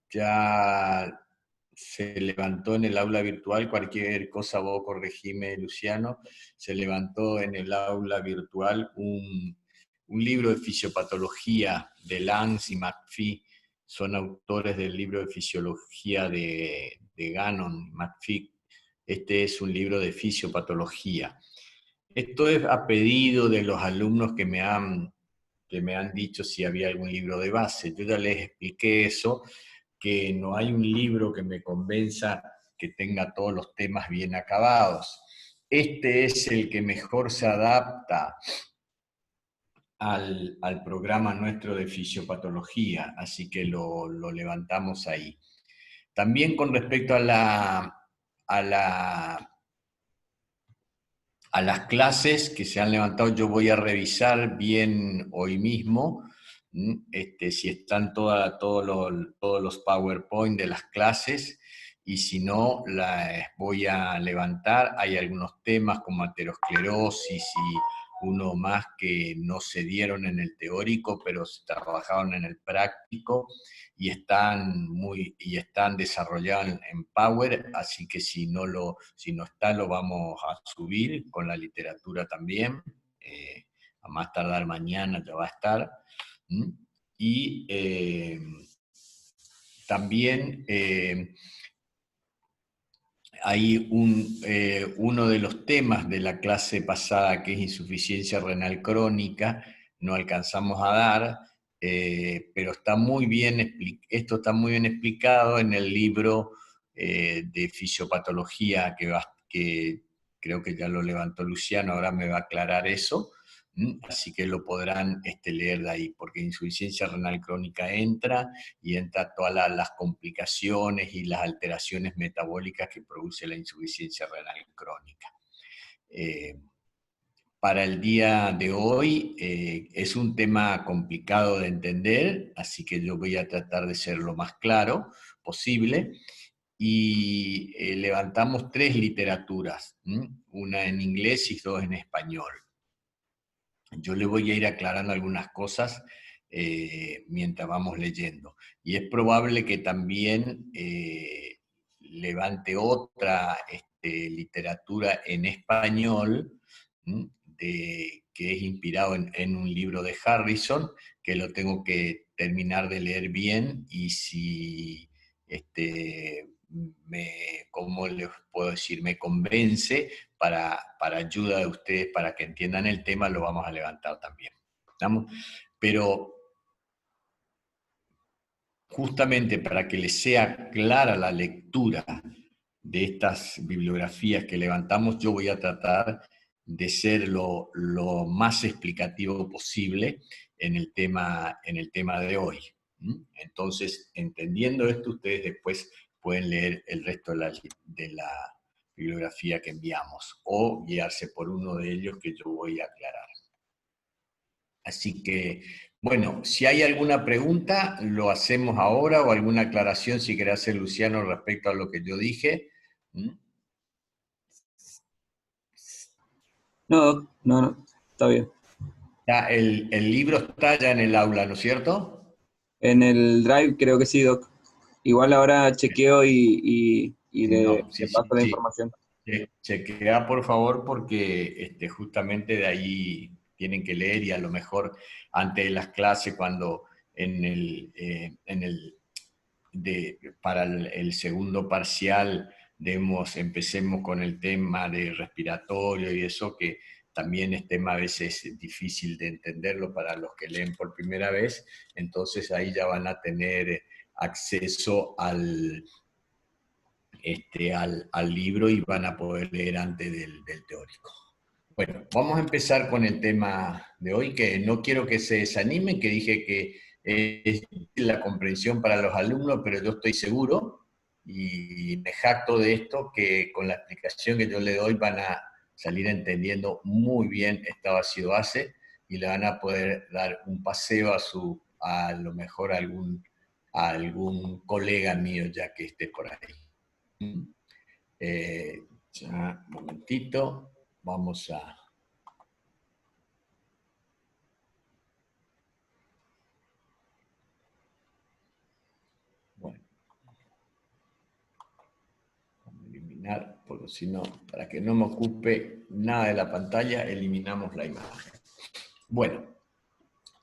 ya se levantó en el aula virtual, cualquier cosa vos corregime, Luciano, se levantó en el aula virtual un libro de fisiopatología de Lanz y McPhee, son autores del libro de fisiología de Gannon, McPhee. Este es un libro de fisiopatología. Esto es a pedido de los alumnos que me han dicho si había algún libro de base. Yo ya les expliqué eso, que no hay un libro que me convenza que tenga todos los temas bien acabados. Este es el que mejor se adapta al programa nuestro de fisiopatología, así que lo levantamos ahí. También con respecto a las clases que se han levantado, yo voy a revisar bien hoy mismo si están todos los PowerPoint de las clases, y si no, las voy a levantar. Hay algunos temas como aterosclerosis y uno más que no se dieron en el teórico, pero se trabajaron en el práctico y están desarrollados en Power, así que si no está, lo vamos a subir con la literatura también. A más tardar mañana ya va a estar. Y también hay uno de los temas de la clase pasada, que es insuficiencia renal crónica, no alcanzamos a dar, pero esto está muy bien explicado en el libro de fisiopatología que creo que ya lo levantó Luciano, ahora me va a aclarar eso. Así que lo podrán leer de ahí, porque insuficiencia renal crónica entra todas las complicaciones y las alteraciones metabólicas que produce la insuficiencia renal crónica. Para el día de hoy es un tema complicado de entender, así que yo voy a tratar de ser lo más claro posible. Y levantamos 3 literaturas, una en inglés y 2 en español. Yo le voy a ir aclarando algunas cosas mientras vamos leyendo. Y es probable que también levante otra literatura en español, que es inspirado en un libro de Harrison, que lo tengo que terminar de leer bien, y si ¿cómo les puedo decir? Me convence para ayuda de ustedes, para que entiendan el tema, lo vamos a levantar también. ¿Estamos? Pero justamente para que les sea clara la lectura de estas bibliografías que levantamos, yo voy a tratar de ser lo más explicativo posible en el tema de hoy. Entonces, entendiendo esto, ustedes después pueden leer el resto de la bibliografía que enviamos, o guiarse por uno de ellos que yo voy a aclarar. Así que, bueno, si hay alguna pregunta, lo hacemos ahora, o alguna aclaración si quiere hacer Luciano respecto a lo que yo dije. No, está bien. Ya, el libro está ya en el aula, ¿no es cierto? En el Drive creo que sí, Doc. Igual ahora chequeo y No, le sí, paso sí, la sí. información. Chequea, por favor, porque justamente de ahí tienen que leer, y a lo mejor antes de las clases, cuando para el segundo parcial empecemos con el tema de respiratorio y eso, que también es tema a veces difícil de entenderlo para los que leen por primera vez. Entonces ahí ya van a tener acceso al libro y van a poder leer antes del teórico. Bueno, vamos a empezar con el tema de hoy, que no quiero que se desanimen, que dije que es la comprensión para los alumnos, pero yo estoy seguro, y me jacto de esto, que con la explicación que yo le doy van a salir entendiendo muy bien esta base, y le van a poder dar un paseo a lo mejor a algún colega mío ya que esté por ahí. Ya, un momentito, vamos a... eliminar, porque si no, para que no me ocupe nada de la pantalla, eliminamos la imagen. Bueno,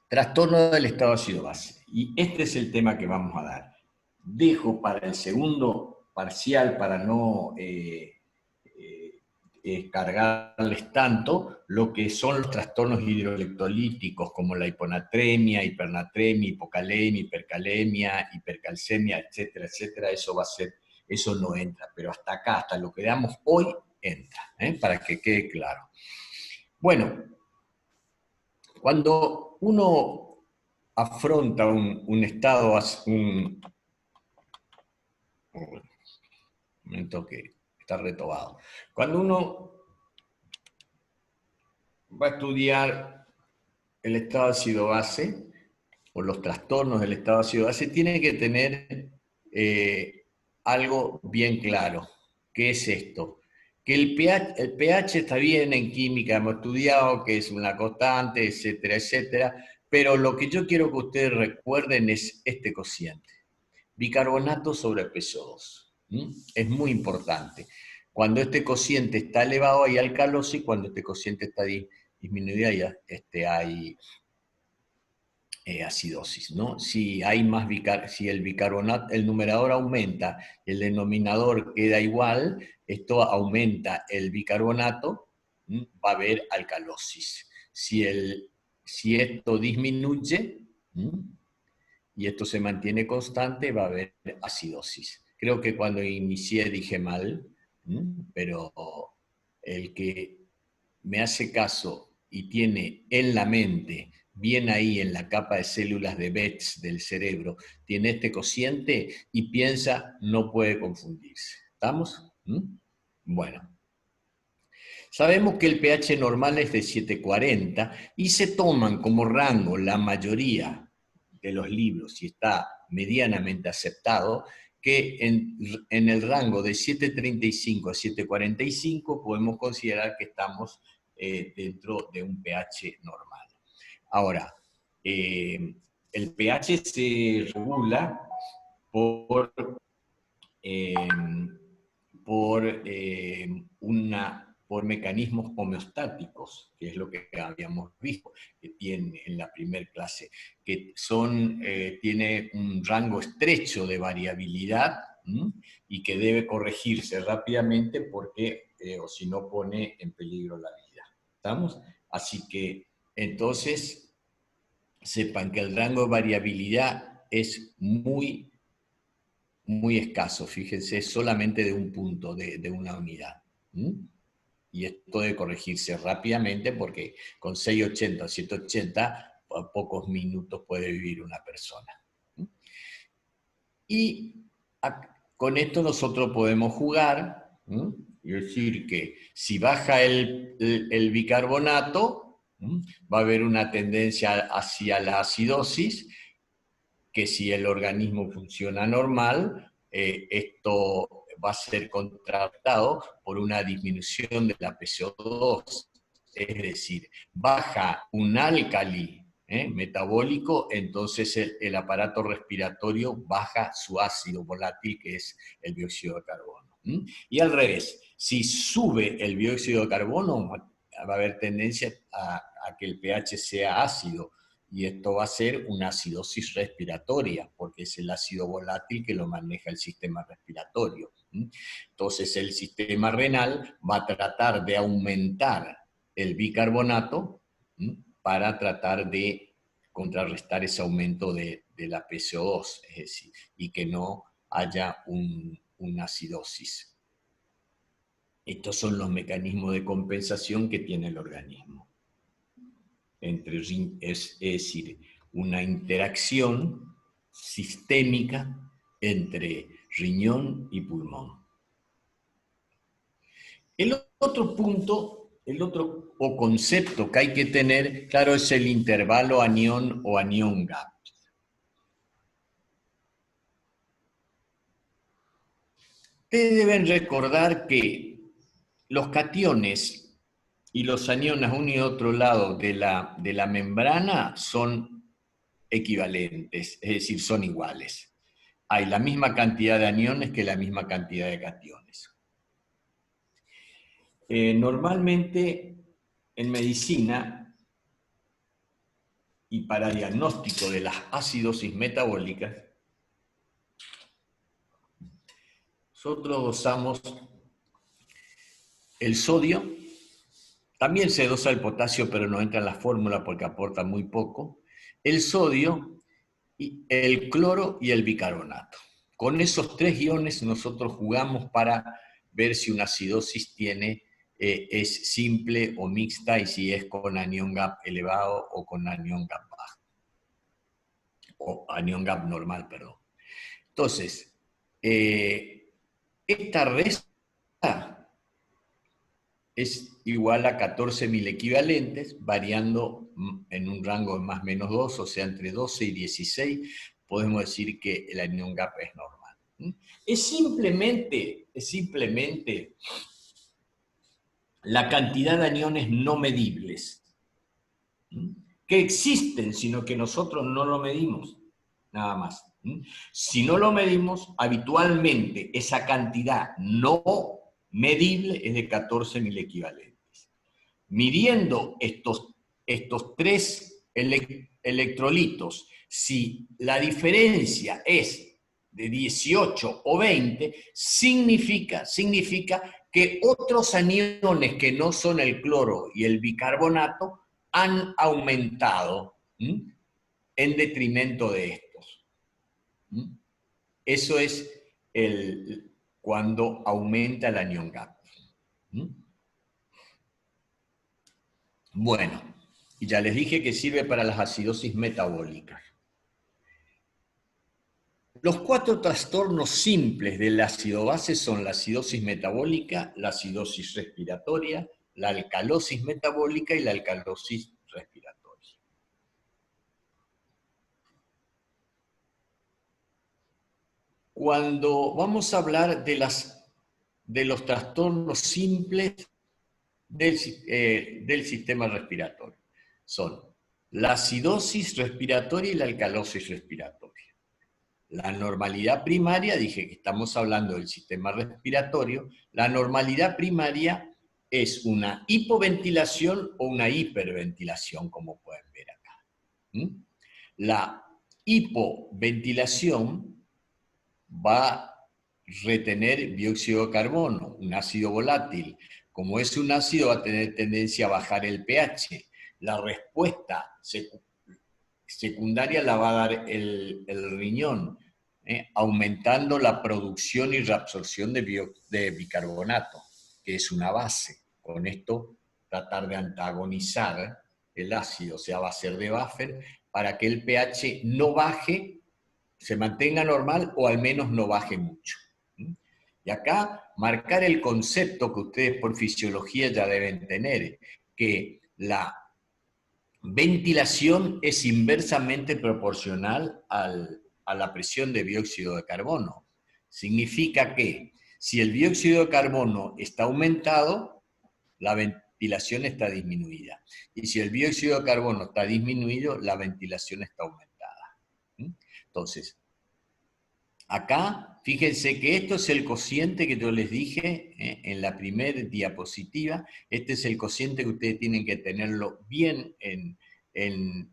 trastorno del estado ácido base. Y este es el tema que vamos a dar. Dejo para el segundo parcial, para no cargarles tanto, lo que son los trastornos hidroelectrolíticos, como la hiponatremia, hipernatremia, hipocalemia, hipercalemia, hipercalcemia, etcétera, etcétera. Eso va a ser, eso no entra, pero hasta acá, hasta lo que damos hoy, entra, para que quede claro. Bueno, cuando uno afronta un estado, un momento que está retobado. Cuando uno va a estudiar el estado ácido base, o los trastornos del estado ácido base, tiene que tener algo bien claro. ¿Qué es esto? Que el pH está bien en química, hemos estudiado que es una constante, etcétera, etcétera, pero lo que yo quiero que ustedes recuerden es este cociente. Bicarbonato sobre PCO2. Es muy importante. Cuando este cociente está elevado hay alcalosis, cuando este cociente está disminuido hay acidosis, ¿no? Si hay más si el bicarbonato, el numerador aumenta, el denominador queda igual, esto aumenta el bicarbonato, va a haber alcalosis. Si esto disminuye, y esto se mantiene constante, va a haber acidosis. Creo que cuando inicié dije mal, pero el que me hace caso y tiene en la mente, bien ahí en la capa de células de Betz del cerebro, tiene este cociente y piensa, no puede confundirse. ¿Estamos? Bueno. Sabemos que el pH normal es de 740 y se toman como rango la mayoría de los libros, y está medianamente aceptado, que en el rango de 735 a 745 podemos considerar que estamos dentro de un pH normal. Ahora, el pH se regula por, eh, por mecanismos homeostáticos, que es lo que habíamos visto, que tiene en la primera clase, que tiene un rango estrecho de variabilidad y que debe corregirse rápidamente porque, o si no, pone en peligro la vida. ¿Estamos? Así que, entonces, sepan que el rango de variabilidad es muy escaso, fíjense, solamente de un punto, de una unidad. Y esto debe corregirse rápidamente porque con 680 o 780, a pocos minutos puede vivir una persona. Y con esto nosotros podemos jugar, y decir que si baja el bicarbonato, va a haber una tendencia hacia la acidosis, que si el organismo funciona normal, esto va a ser contrarrestado por una disminución de la PCO2, es decir, baja un álcali metabólico, entonces el aparato respiratorio baja su ácido volátil, que es el dióxido de carbono. Y al revés, si sube el dióxido de carbono, va a haber tendencia a que el pH sea ácido, y esto va a ser una acidosis respiratoria, porque es el ácido volátil que lo maneja el sistema respiratorio. Entonces el sistema renal va a tratar de aumentar el bicarbonato para tratar de contrarrestar ese aumento de la PCO2, es decir, y que no haya una acidosis. Estos son los mecanismos de compensación que tiene el organismo. Es decir, una interacción sistémica entre riñón y pulmón. El otro punto, el otro concepto que hay que tener, claro, es el intervalo anión o anión gap. Ustedes deben recordar que los cationes y los aniones a uno y otro lado de la membrana son equivalentes, es decir, son iguales. Hay la misma cantidad de aniones que la misma cantidad de cationes. Normalmente en medicina y para diagnóstico de las acidosis metabólicas, nosotros dosamos el sodio, también se dosa el potasio, pero no entra en la fórmula porque aporta muy poco, el sodio, el cloro y el bicarbonato. Con esos 3 iones nosotros jugamos para ver si una acidosis es simple o mixta y si es con anión GAP elevado o con anión GAP bajo. O anión GAP normal, perdón. Entonces, esta resta es igual a 14.000 equivalentes, variando en un rango de más o menos 2, o sea, entre 12 y 16, podemos decir que el anión GAP es normal. Es simplemente la cantidad de aniones no medibles, que existen, sino que nosotros no lo medimos, nada más. Si no lo medimos, habitualmente esa cantidad no medible es de 14.000 equivalentes. Midiendo estos 3 electrolitos, si la diferencia es de 18 o 20, significa que otros aniones que no son el cloro y el bicarbonato han aumentado en detrimento de estos. Eso es cuando aumenta el anión GAP. Bueno, y ya les dije que sirve para las acidosis metabólicas. Los 4 trastornos simples del ácido base son la acidosis metabólica, la acidosis respiratoria, la alcalosis metabólica y la alcalosis respiratoria. Cuando vamos a hablar de los trastornos simples del sistema respiratorio, son la acidosis respiratoria y la alcalosis respiratoria. La normalidad primaria, dije que estamos hablando del sistema respiratorio, la normalidad primaria es una hipoventilación o una hiperventilación, como pueden ver acá. La hipoventilación va a retener dióxido de carbono, un ácido volátil. Como es un ácido, va a tener tendencia a bajar el pH. La respuesta secundaria la va a dar el riñón, aumentando la producción y reabsorción de bicarbonato, que es una base. Con esto tratar de antagonizar el ácido, o sea, va a ser de buffer, para que el pH no baje, se mantenga normal o al menos no baje mucho. Y acá marcar el concepto que ustedes por fisiología ya deben tener, que la ventilación es inversamente proporcional a la presión de dióxido de carbono. Significa que si el dióxido de carbono está aumentado, la ventilación está disminuida. Y si el dióxido de carbono está disminuido, la ventilación está aumentada. Entonces, acá, fíjense que esto es el cociente que yo les dije en la primera diapositiva. Este es el cociente que ustedes tienen que tenerlo bien en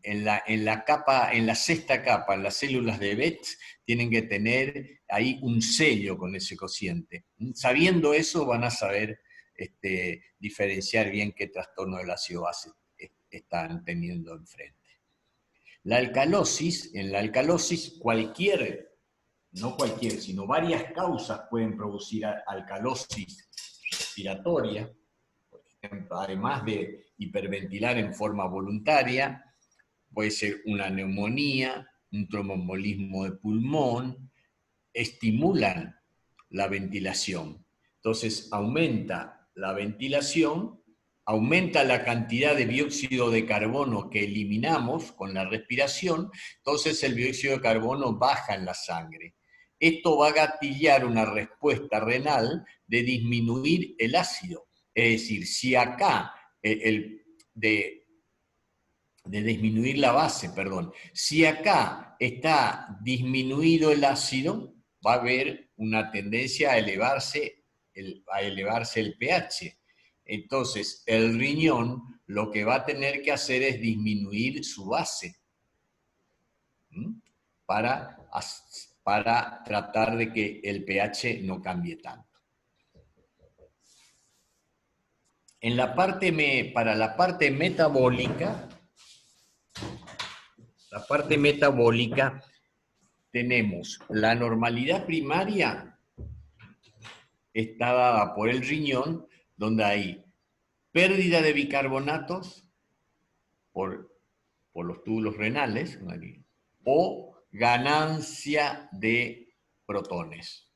la capa, en la sexta capa, en las células de Betz, tienen que tener ahí un sello con ese cociente. Sabiendo eso, van a saber diferenciar bien qué trastorno del ácido base están teniendo enfrente. La alcalosis, en la alcalosis no cualquier, sino varias causas pueden producir alcalosis respiratoria, por ejemplo, además de hiperventilar en forma voluntaria, puede ser una neumonía, un tromboembolismo de pulmón, estimulan la ventilación. Entonces aumenta la ventilación, aumenta la cantidad de dióxido de carbono que eliminamos con la respiración, entonces el dióxido de carbono baja en la sangre. Esto va a gatillar una respuesta renal de disminuir el ácido. Es decir, si acá, de disminuir la base, perdón, si acá está disminuido el ácido, va a haber una tendencia a elevarse el pH. Entonces, el riñón lo que va a tener que hacer es disminuir su base, ¿m? para tratar de que el pH no cambie tanto. Para la parte metabólica tenemos la normalidad primaria, está dada por el riñón, donde hay pérdida de bicarbonatos por los túbulos renales, o ganancia de protones.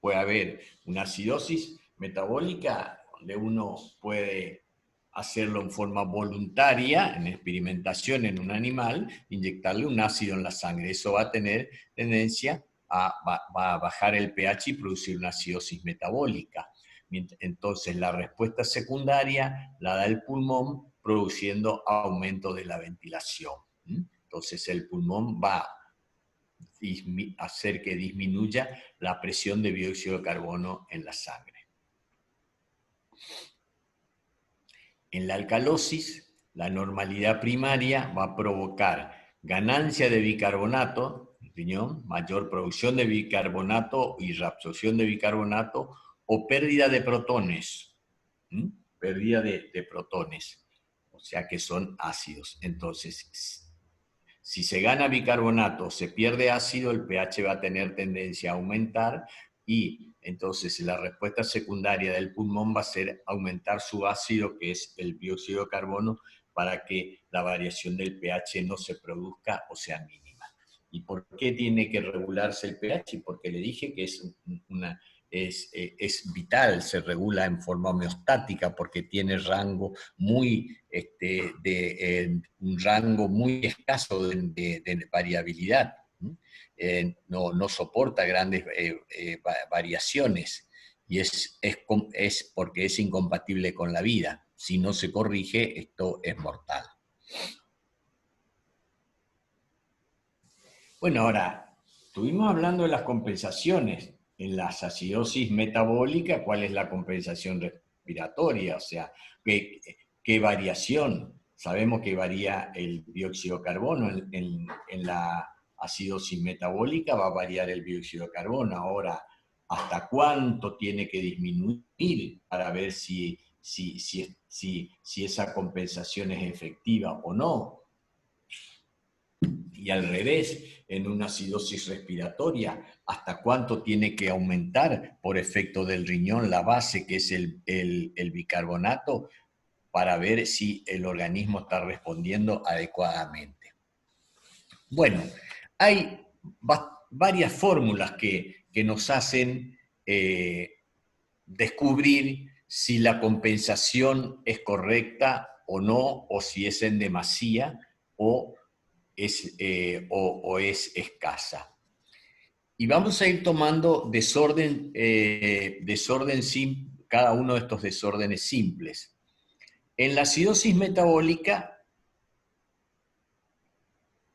Puede haber una acidosis metabólica donde uno puede hacerlo en forma voluntaria, en experimentación en un animal, inyectarle un ácido en la sangre. Eso va a tener tendencia va a bajar el pH y producir una acidosis metabólica. Entonces la respuesta secundaria la da el pulmón, produciendo aumento de la ventilación. Entonces el pulmón va a hacer que disminuya la presión de dióxido de carbono en la sangre. En la alcalosis, la normalidad primaria va a provocar ganancia de bicarbonato, riñón, mayor producción de bicarbonato y reabsorción de bicarbonato, o pérdida de protones. Pérdida de protones, o sea que son ácidos. Entonces, si se gana bicarbonato, se pierde ácido, el pH va a tener tendencia a aumentar y entonces la respuesta secundaria del pulmón va a ser aumentar su ácido, que es el dióxido de carbono, para que la variación del pH no se produzca o sea mínima. ¿Y por qué tiene que regularse el pH? Porque le dije que es vital, se regula en forma homeostática porque tiene rango un rango muy escaso de variabilidad. No soporta grandes variaciones y es porque es incompatible con la vida. Si no se corrige, esto es mortal. Bueno, ahora, estuvimos hablando de las compensaciones. En la acidosis metabólica, ¿cuál es la compensación respiratoria? O sea, ¿qué variación? Sabemos que varía el dióxido de carbono. En la acidosis metabólica va a variar el dióxido de carbono. Ahora, ¿hasta cuánto tiene que disminuir para ver si esa compensación es efectiva o no? Y al revés, en una acidosis respiratoria, ¿hasta cuánto tiene que aumentar por efecto del riñón la base, que es el bicarbonato, para ver si el organismo está respondiendo adecuadamente? Bueno, hay varias fórmulas que nos hacen descubrir si la compensación es correcta o no, o si es en demasía o es escasa. Y vamos a ir tomando cada uno de estos desórdenes simples. En la acidosis metabólica,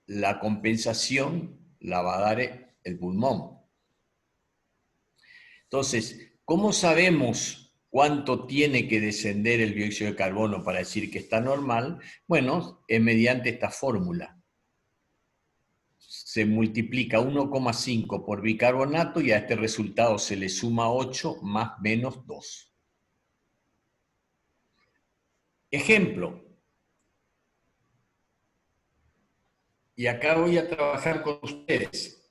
la compensación la va a dar el pulmón. Entonces, ¿cómo sabemos cuánto tiene que descender el dióxido de carbono para decir que está normal? Bueno, es mediante esta fórmula. Se multiplica 1,5 por bicarbonato y a este resultado se le suma 8 más menos 2. Ejemplo. Y acá voy a trabajar con ustedes.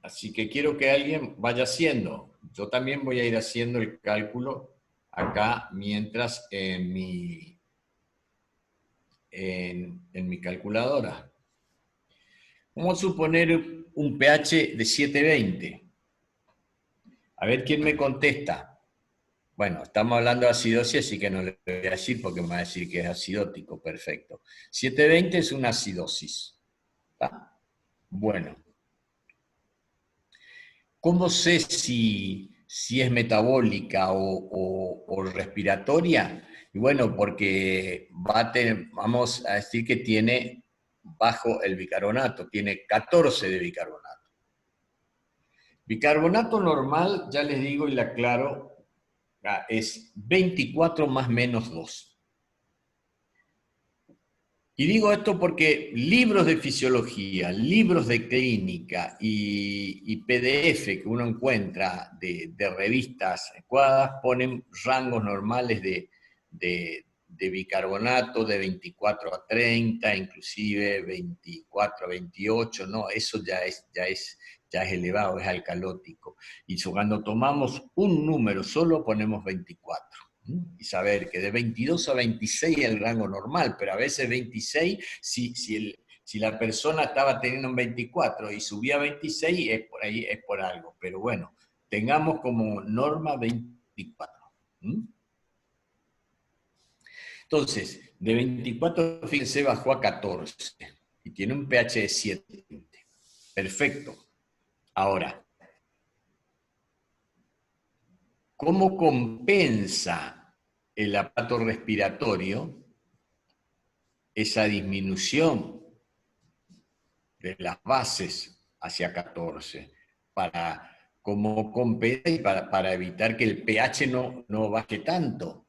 Así que quiero que alguien vaya haciendo. Yo también voy a ir haciendo el cálculo acá mientras en mi calculadora. Vamos a suponer un pH de 720. A ver quién me contesta. Bueno, estamos hablando de acidosis, así que no le voy a decir porque me va a decir que es acidótico. Perfecto. 720 es una acidosis. ¿Está? Bueno. ¿Cómo sé si es metabólica o respiratoria? Y bueno, porque vamos a decir que tiene bajo el bicarbonato, tiene 14 de bicarbonato. Bicarbonato normal, ya les digo y le aclaro, es 24 más menos 2. Y digo esto porque libros de fisiología, libros de clínica y PDF que uno encuentra de revistas adecuadas ponen rangos normales de bicarbonato de 24 a 30, inclusive 24 a 28, no, eso ya es elevado, es alcalótico. Y cuando tomamos un número solo ponemos 24. Y saber que de 22 a 26 es el rango normal, pero a veces 26, si la persona estaba teniendo un 24 y subía a 26, es por ahí, es por algo. Pero bueno, tengamos como norma 24. Entonces, de 24, fíjense, bajó a 14 y tiene un pH de 7. Perfecto. Ahora, ¿cómo compensa el aparato respiratorio esa disminución de las bases hacia 14? ¿Cómo compensa y para evitar que el pH no baje tanto?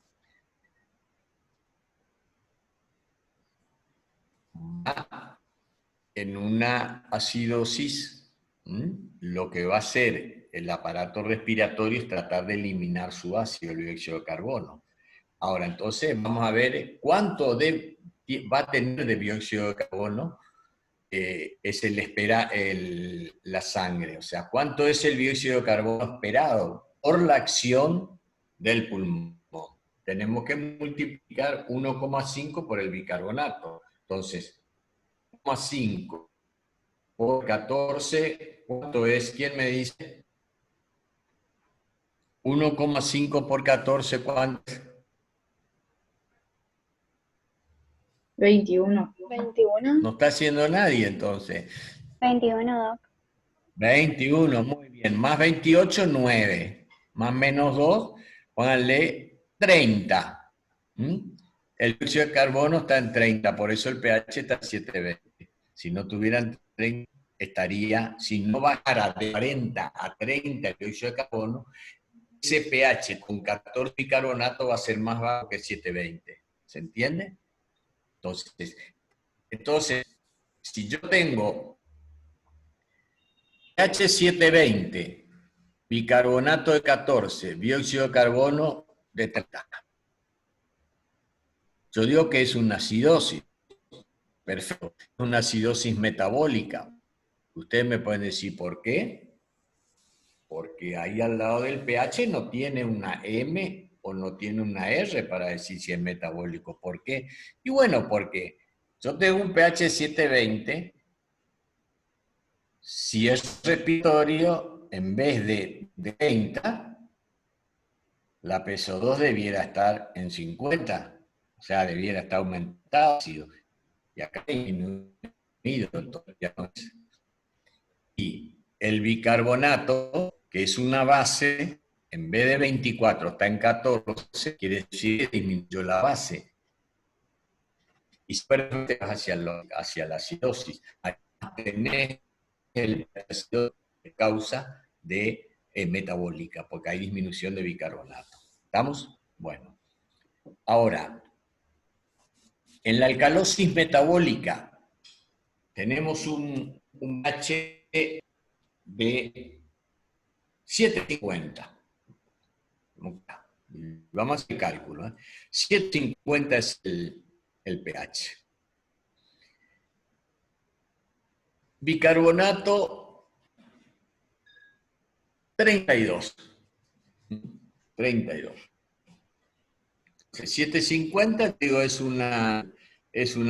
Va en una acidosis, lo que va a hacer el aparato respiratorio es tratar de eliminar su ácido, el dióxido de carbono. Ahora, entonces, vamos a ver cuánto va a tener de dióxido de carbono es la sangre. O sea, cuánto es el dióxido de carbono esperado por la acción del pulmón. Tenemos que multiplicar 1,5 por el bicarbonato. Entonces, 1,5 por 14, ¿cuánto es? ¿Quién me dice? 1,5 por 14, ¿cuánto es? 21. 21. No está haciendo nadie, entonces. 21, Doc. 21, muy bien. Más 28, 9. Más menos 2, pónganle 30. El dióxido de carbono está en 30, por eso el pH está en 7,20. Si no tuvieran 30, estaría, si no bajara de 40 a 30 el dióxido de carbono, ese pH con 14 bicarbonato va a ser más bajo que 7,20. ¿Se entiende? Entonces, si yo tengo pH 720, bicarbonato de 14, dióxido de carbono de 30. Yo digo que es una acidosis. Perfecto. Es una acidosis metabólica. Ustedes me pueden decir por qué. Porque ahí al lado del pH no tiene una M o no tiene una R para decir si es metabólico. ¿Por qué? Y bueno, porque yo tengo un pH 720. Si es respiratorio, en vez de 30, la PSO2 debiera estar en 50, o sea, debiera estar aumentado. Y acá ha disminuido, entonces ya no es. Y el bicarbonato, que es una base, en vez de 24 está en 14, quiere decir que disminuyó la base. Y siempre hacia la acidosis. Ahí tenés el ácido de causa de metabólica, porque hay disminución de bicarbonato. ¿Estamos? Bueno. Ahora, en la alcalosis metabólica tenemos un H de 750. Vamos a hacer el cálculo. 750 es el pH. Bicarbonato 32. 32. 750, digo, es una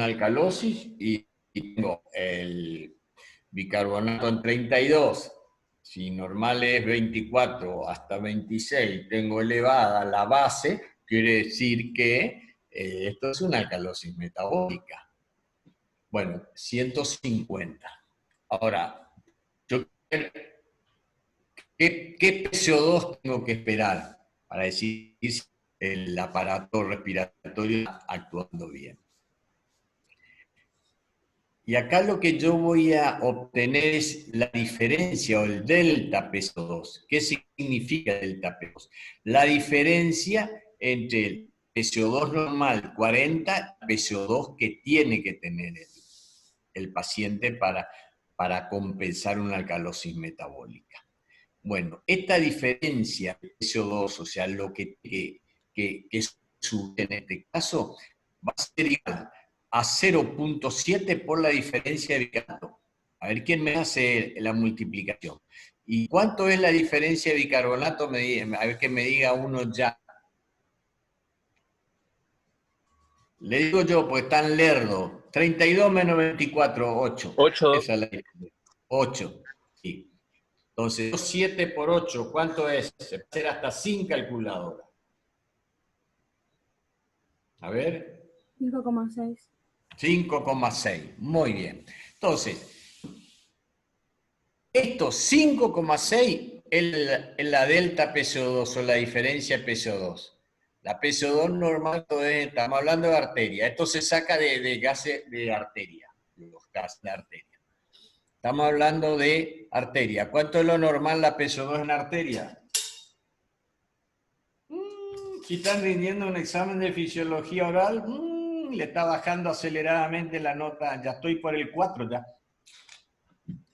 alcalosis y tengo el bicarbonato en 32. Si normal es 24 hasta 26, tengo elevada la base, quiere decir que esto es una alcalosis metabólica. Bueno, 150. Ahora, ¿qué PCO2 tengo que esperar para decir si el aparato respiratorio está actuando bien? Y acá lo que yo voy a obtener es la diferencia o el delta PCO2. ¿Qué significa delta PCO2? La diferencia entre el PCO2 normal 40 y PCO2 que tiene que tener el paciente para compensar una alcalosis metabólica. Bueno, esta diferencia de PCO2, o sea, lo que sube en este caso, va a ser igual a 0.7 por la diferencia de bicarbonato. A ver quién me hace la multiplicación. ¿Y cuánto es la diferencia de bicarbonato? A ver que me diga uno ya. Le digo yo, pues tan lerdo. 32 menos 24, 8. 8. Esa es la diferencia. 8. Sí. Entonces, 7 por 8, ¿cuánto es? Se puede hacer hasta sin calculadora. A ver. 5,6. 5,6. Muy bien. Entonces, estos 5,6 es la delta PCO2 o la diferencia PCO2. La PCO2 normal, estamos hablando de arteria. Esto se saca de gases de arteria, los gases de arteria. Estamos hablando de arteria. ¿Cuánto es lo normal la PCO2 en arteria? Si están rindiendo un examen de fisiología oral, le está bajando aceleradamente la nota. Ya estoy por el 4 ya.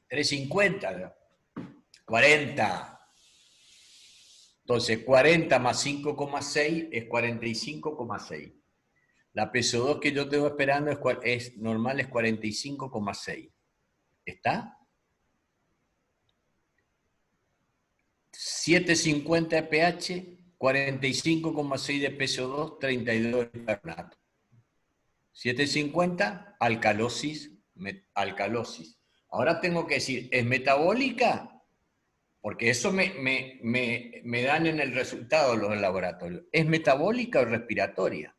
350 ya. 40. Entonces, 40 más 5,6 es 45,6. La PSO2 que yo tengo esperando es normal, es 45,6. ¿Está? 750 de pH, 45,6 de PSO2, 32 de bicarbonato. 750, alcalosis. Ahora tengo que decir, ¿es metabólica? Porque eso me dan en el resultado los laboratorios. ¿Es metabólica o respiratoria?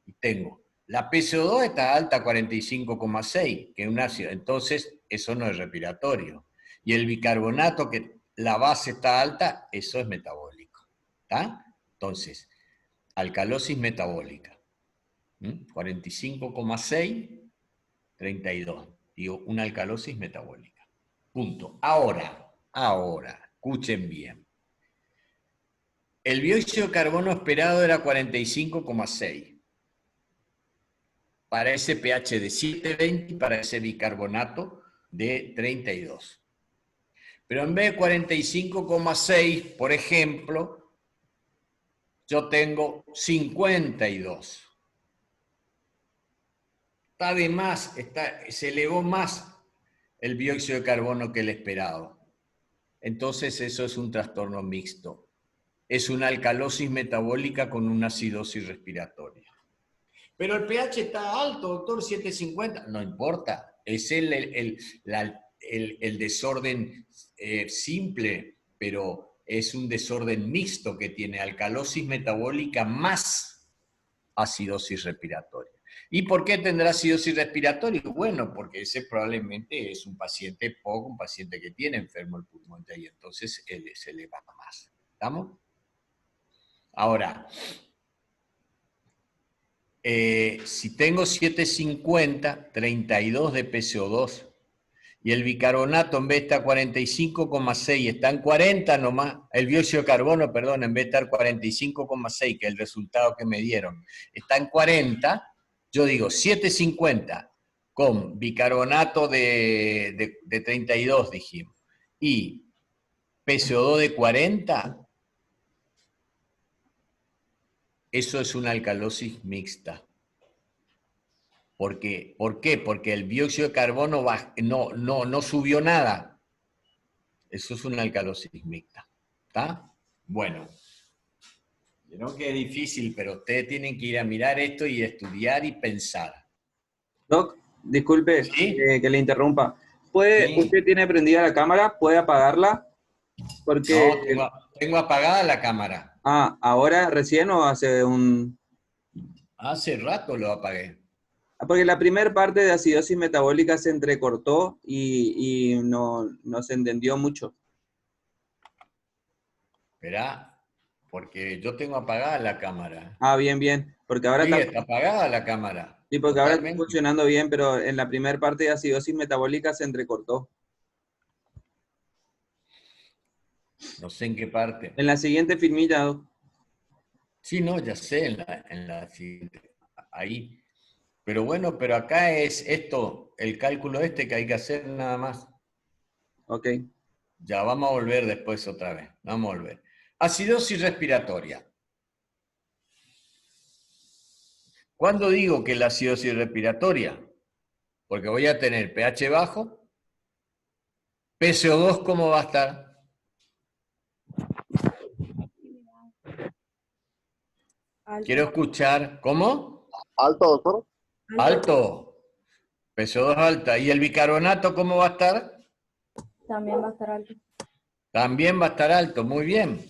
Y tengo, la PCO2 está alta, 45,6, que es un ácido. Entonces, eso no es respiratorio. Y el bicarbonato, que la base está alta, eso es metabólico. ¿Está? Entonces, alcalosis metabólica. 45,6, 32. Digo, una alcalosis metabólica. Punto. Ahora, escuchen bien. El dióxido de carbono esperado era 45,6. Para ese pH de 7,20 y para ese bicarbonato de 32. Pero en vez de 45,6, por ejemplo, yo tengo 52. Está de más, se elevó más el dióxido de carbono que el esperado. Entonces eso es un trastorno mixto. Es una alcalosis metabólica con una acidosis respiratoria. Pero el pH está alto, doctor, 750. No importa, es el desorden simple, pero es un desorden mixto que tiene alcalosis metabólica más acidosis respiratoria. ¿Y por qué tendrá acidosis respiratoria? Bueno, porque ese probablemente es un paciente un paciente que tiene enfermo el pulmón y entonces se eleva más. ¿Estamos? Ahora, si tengo 750, 32 de PCO2, y el bicarbonato en vez de estar 45,6, está en 40 nomás, el dióxido de carbono, perdón, en vez de estar 45,6, que es el resultado que me dieron, está en 40, yo digo 750 con bicarbonato de 32, dijimos, y PCO2 de 40, eso es una alcalosis mixta. ¿Por qué? Porque el dióxido de carbono no subió nada. Eso es una alcalosis mixta. ¿Está? Bueno. No que es difícil, pero ustedes tienen que ir a mirar esto y estudiar y pensar. Doc, disculpe ¿Sí? que le interrumpa. Sí. ¿Usted tiene prendida la cámara? ¿Puede apagarla? Porque... No, tengo apagada la cámara. ¿ahora recién o hace un...? Hace rato lo apagué. Porque la primera parte de acidosis metabólica se entrecortó y no se entendió mucho. Esperá, porque yo tengo apagada la cámara. Bien, bien. Porque ahora Sí, está... está apagada la cámara. Sí, porque ahora está Totalmente. funcionando bien, pero en la primera parte de acidosis metabólica se entrecortó. No sé en qué parte. En la siguiente filmilla, doc. Sí, no, ya sé, en la siguiente. Ahí. Pero bueno, pero acá es esto, el cálculo este que hay que hacer nada más. Ok. Ya, vamos a volver después otra vez. Vamos a volver. Acidosis respiratoria. ¿Cuándo digo que la acidosis respiratoria? Porque voy a tener pH bajo, PCO2, ¿cómo va a estar? Alto. Quiero escuchar, ¿cómo? Alto, doctor. Alto. PCO2 alta. ¿Y el bicarbonato cómo va a estar? También va a estar alto. También va a estar alto, muy bien.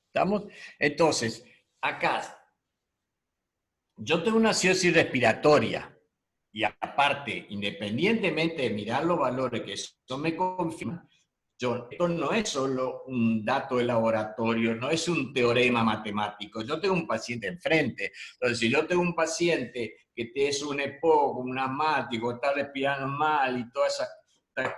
¿Estamos? Entonces, acá, yo tengo una acidosis respiratoria y aparte, independientemente de mirar los valores que eso me confirma, esto no es solo un dato de laboratorio, no es un teorema matemático. Yo tengo un paciente enfrente. Entonces, si yo tengo un paciente que es un EPOC, un asmático, está respirando mal y todas esas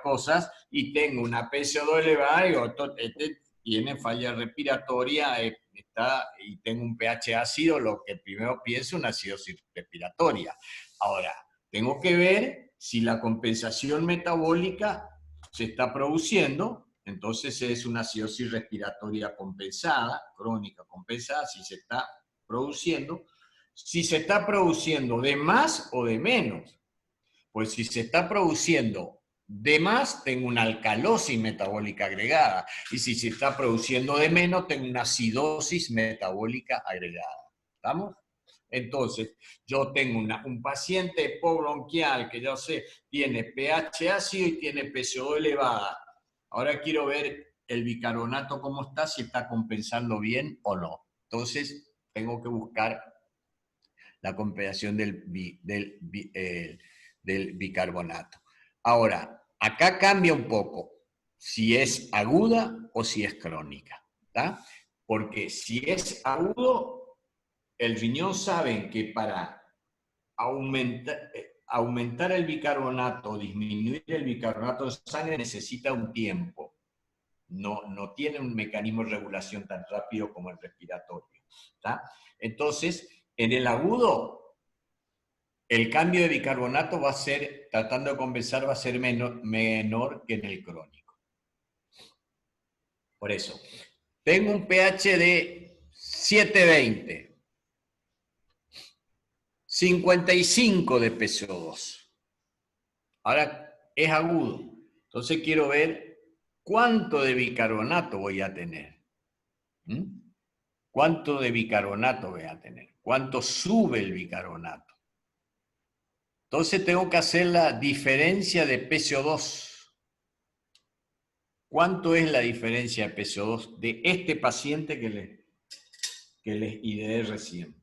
cosas, y tengo una PCO2 elevada, digo, este tiene falla respiratoria, y tengo un pH ácido, lo que primero pienso es una acidosis respiratoria. Ahora, tengo que ver si la compensación metabólica se está produciendo, entonces es una acidosis respiratoria compensada, crónica compensada, si se está produciendo. Si se está produciendo de más o de menos, pues si se está produciendo de más, tengo una alcalosis metabólica agregada, y si se está produciendo de menos, tengo una acidosis metabólica agregada. ¿Estamos? Entonces, yo tengo un paciente bronquial que yo sé tiene pH ácido y tiene PCO2 elevada. Ahora quiero ver el bicarbonato cómo está, si está compensando bien o no. Entonces, tengo que buscar la compensación del bicarbonato. Ahora, acá cambia un poco si es aguda o si es crónica. ¿Tá? Porque si es agudo, el riñón sabe que para aumentar el bicarbonato, disminuir el bicarbonato de sangre necesita un tiempo. No tiene un mecanismo de regulación tan rápido como el respiratorio. ¿Tá? Entonces, en el agudo, el cambio de bicarbonato va a ser, tratando de compensar, va a ser menor que en el crónico. Por eso, tengo un pH de 720. 55 de PCO2. Ahora es agudo. Entonces quiero ver cuánto de bicarbonato voy a tener. ¿Cuánto de bicarbonato voy a tener? ¿Cuánto sube el bicarbonato? Entonces tengo que hacer la diferencia de PCO2. ¿Cuánto es la diferencia de PCO2 de este paciente que les ideé recién?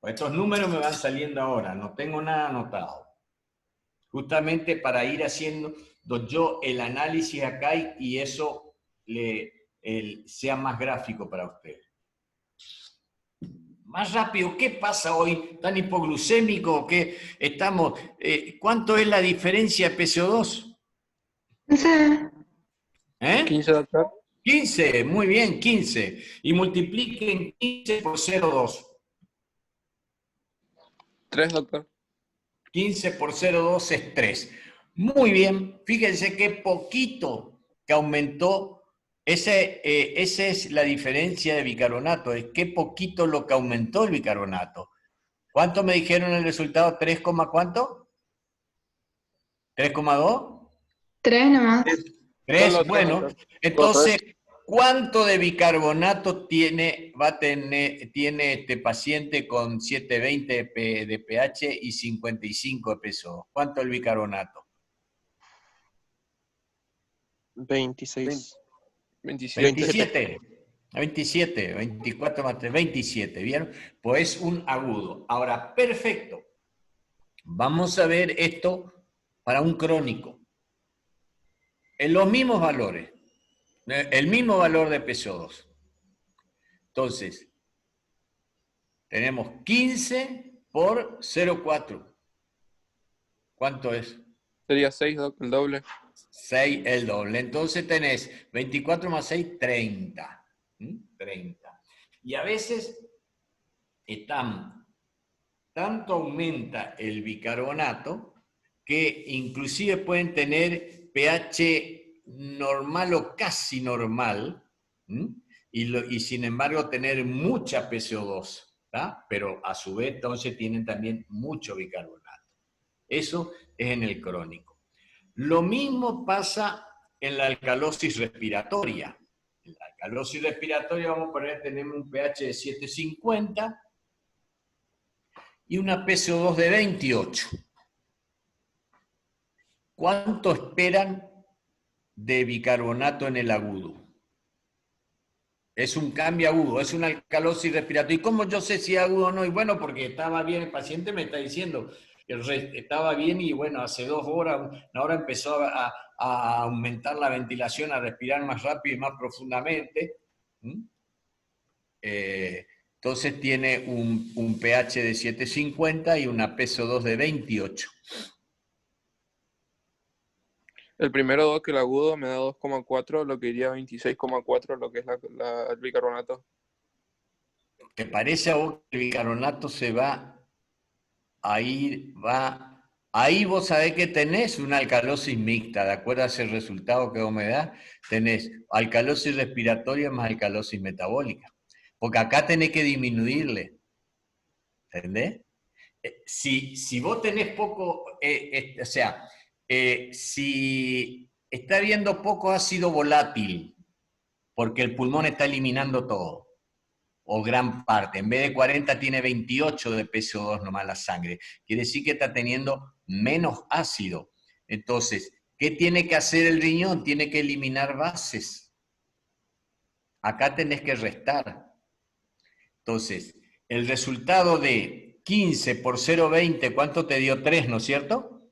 Estos números me van saliendo ahora, no tengo nada anotado. Justamente para ir haciendo yo el análisis acá y eso sea más gráfico para usted. Más rápido, ¿qué pasa hoy? ¿Tan hipoglucémico que estamos? ¿Cuánto es la diferencia de PCO2? 15. ¿Eh? 15, doctor. 15, muy bien, 15. Y multipliquen 15 por 0,2. 3, doctor. 15 por 0,2 es 3. Muy bien, fíjense qué poquito que aumentó. Esa es la diferencia de bicarbonato, es qué poquito lo que aumentó el bicarbonato. ¿Cuánto me dijeron el resultado? ¿3, cuánto? ¿3,2? 3 nomás. 3, Solo tres, bueno. doctor. Entonces, ¿cuánto de bicarbonato tiene este paciente con 720 de pH y 55 de peso? ¿Cuánto el bicarbonato? 26. 27. 27, 24 más 3, 27, ¿vieron? Pues un agudo. Ahora, perfecto. Vamos a ver esto para un crónico. En los mismos valores. El mismo valor de PCO2. Entonces, tenemos 15 por 0,4. ¿Cuánto es? Sería 6, Doc, el doble. 6 el doble. Entonces tenés 24 más 6, 30. 30. Y a veces tanto aumenta el bicarbonato que inclusive pueden tener pH normal o casi normal, y sin embargo tener mucha PCO2, ¿tá? Pero a su vez entonces tienen también mucho bicarbonato. Eso es en el crónico. Lo mismo pasa en la alcalosis respiratoria. En la alcalosis respiratoria vamos a poner, tenemos un pH de 750 y una PCO2 de 28. ¿Cuánto esperan de bicarbonato en el agudo? Es un cambio agudo, es una alcalosis respiratoria. ¿Y cómo yo sé si es agudo o no? Y bueno, porque estaba bien, el paciente me está diciendo que estaba bien y bueno, hace 2 horas, ahora empezó a aumentar la ventilación, a respirar más rápido y más profundamente. Entonces tiene un pH de 750 y una PCO2 de 28. El primero, Doc, el agudo, me da 2,4, lo que iría a 26,4, lo que es el bicarbonato. ¿Te parece a vos que el bicarbonato se va a ir, ahí vos sabés que tenés una alcalosis mixta, de acuerdo a ese resultado que vos me das, tenés alcalosis respiratoria más alcalosis metabólica, porque acá tenés que disminuirle, ¿entendés? Si vos tenés poco, o sea, si está habiendo poco ácido volátil, porque el pulmón está eliminando todo, o gran parte. En vez de 40 tiene 28 de PCO2 nomás la sangre. Quiere decir que está teniendo menos ácido. Entonces, ¿qué tiene que hacer el riñón? Tiene que eliminar bases. Acá tenés que restar. Entonces, el resultado de 15 por 0,20, ¿cuánto te dio? 3, ¿no es cierto?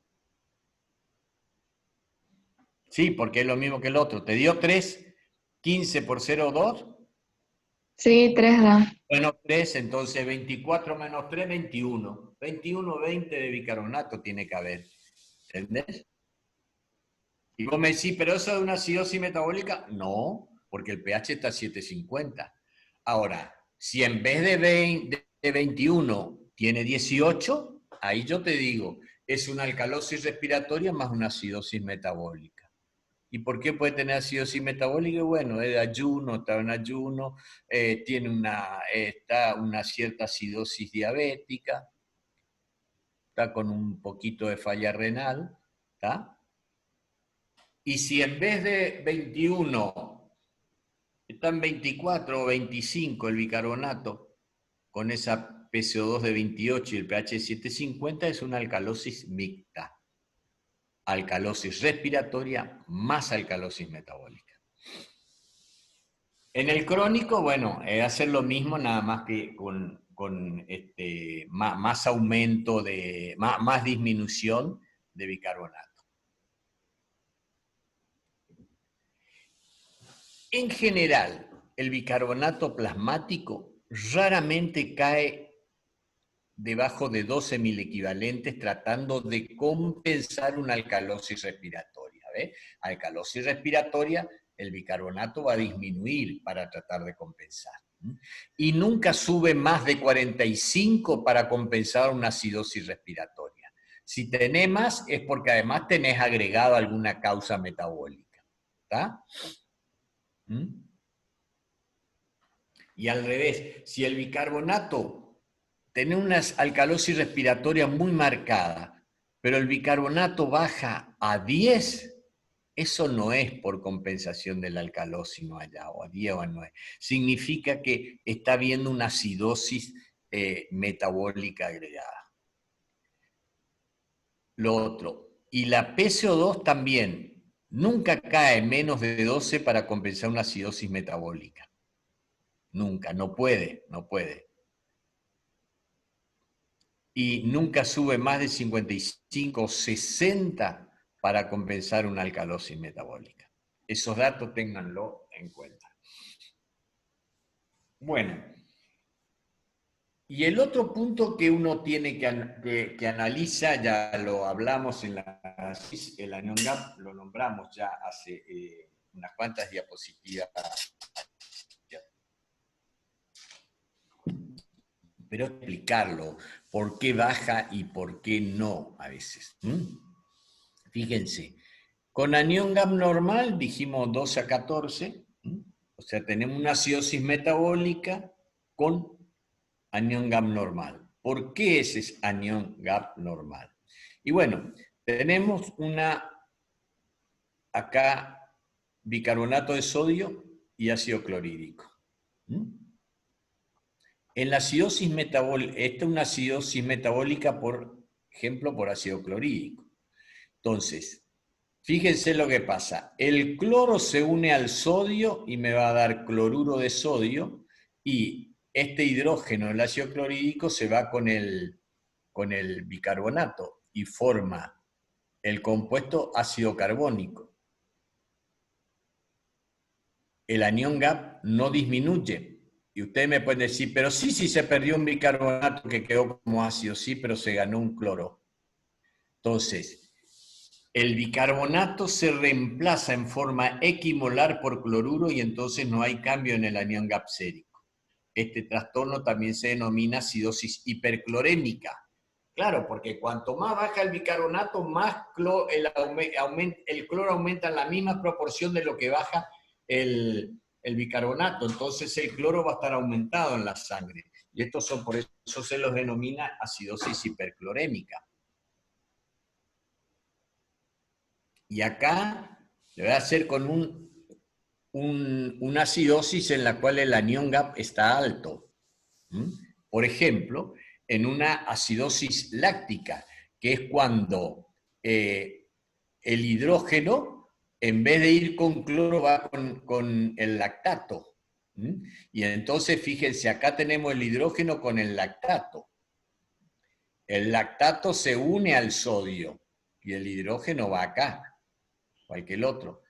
Sí, porque es lo mismo que el otro. ¿Te dio 3? 15 por 0,2. Sí, 3 da. Bueno, 3, entonces 24 menos 3, 21. 21, 20 de bicarbonato tiene que haber. ¿Entendés? Y vos me decís, ¿pero eso es una acidosis metabólica? No, porque el pH está a 750. Ahora, si en vez de 21 tiene 18, ahí yo te digo, es una alcalosis respiratoria más una acidosis metabólica. ¿Y por qué puede tener acidosis metabólica? Bueno, es de ayuno, está en ayuno, tiene una cierta acidosis diabética, está con un poquito de falla renal, ¿está? Y si en vez de 21 está en 24 o 25 el bicarbonato, con esa PCO2 de 28 y el pH de 750, es una alcalosis mixta. Alcalosis respiratoria más alcalosis metabólica. En el crónico, bueno, es hacer lo mismo, nada más que con más aumento, más disminución de bicarbonato. En general, el bicarbonato plasmático raramente cae debajo de 12 milequivalentes tratando de compensar una alcalosis respiratoria. ¿Ves? Alcalosis respiratoria, el bicarbonato va a disminuir para tratar de compensar. Y nunca sube más de 45 para compensar una acidosis respiratoria. Si tenés más, es porque además tenés agregado alguna causa metabólica. ¿Está? Y al revés, si el bicarbonato tiene una alcalosis respiratoria muy marcada, pero el bicarbonato baja a 10, eso no es por compensación de la alcalosis, no allá, o a 10 o a 9. Significa que está habiendo una acidosis metabólica agregada. Lo otro, y la PCO2 también, nunca cae menos de 12 para compensar una acidosis metabólica. Nunca, no puede. Y nunca sube más de 55 o 60 para compensar una alcalosis metabólica. Esos datos ténganlo en cuenta. Bueno, Y el otro punto que uno tiene que analizar, ya lo hablamos en el anion gap, lo nombramos ya hace unas cuantas diapositivas. Pero explicarlo, por qué baja y por qué no a veces. Fíjense, con anion gap normal dijimos 12 a 14, o sea, tenemos una acidosis metabólica con anion gap normal. ¿Por qué ese es anion gap normal? Y bueno, tenemos acá bicarbonato de sodio y ácido clorhídrico. En la acidosis metabólica, esta es una acidosis metabólica, por ejemplo, por ácido clorhídrico. Entonces, fíjense lo que pasa. El cloro se une al sodio y me va a dar cloruro de sodio, y este hidrógeno, el ácido clorhídrico, se va con el bicarbonato y forma el compuesto ácido carbónico. El anion gap no disminuye. Y ustedes me pueden decir, pero sí se perdió un bicarbonato que quedó como ácido, sí, pero se ganó un cloro. Entonces, el bicarbonato se reemplaza en forma equimolar por cloruro y entonces no hay cambio en el anion gap sérico. Este trastorno también se denomina acidosis hiperclorémica. Claro, porque cuanto más baja el bicarbonato, más el cloro aumenta en la misma proporción de lo que baja el bicarbonato. Entonces el cloro va a estar aumentado en la sangre. Y estos son, por eso se los denomina acidosis hiperclorémica. Y acá le voy a hacer con una acidosis en la cual el anion gap está alto. Por ejemplo, en una acidosis láctica, que es cuando el hidrógeno, en vez de ir con cloro, va con el lactato. Y entonces, fíjense, acá tenemos el hidrógeno con el lactato. El lactato se une al sodio y el hidrógeno va acá, cualquier otro.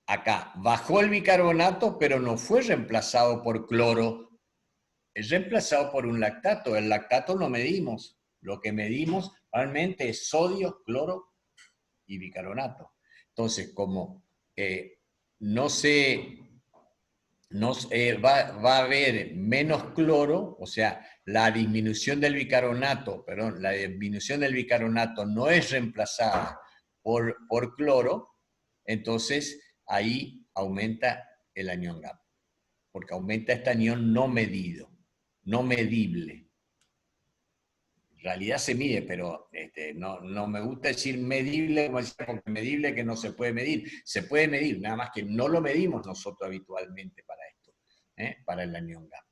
Acá bajó el bicarbonato, pero no fue reemplazado por cloro, es reemplazado por un lactato. El lactato no medimos. Lo que medimos realmente es sodio, cloro y bicarbonato. Entonces, como va a haber menos cloro, o sea, la disminución del bicarbonato no es reemplazada por cloro, entonces ahí aumenta el anion gap, porque aumenta este anión no medido, no medible. En realidad se mide, pero no me gusta decir medible, como decía, porque medible que no se puede medir. Se puede medir, nada más que no lo medimos nosotros habitualmente para esto, para el anion gap.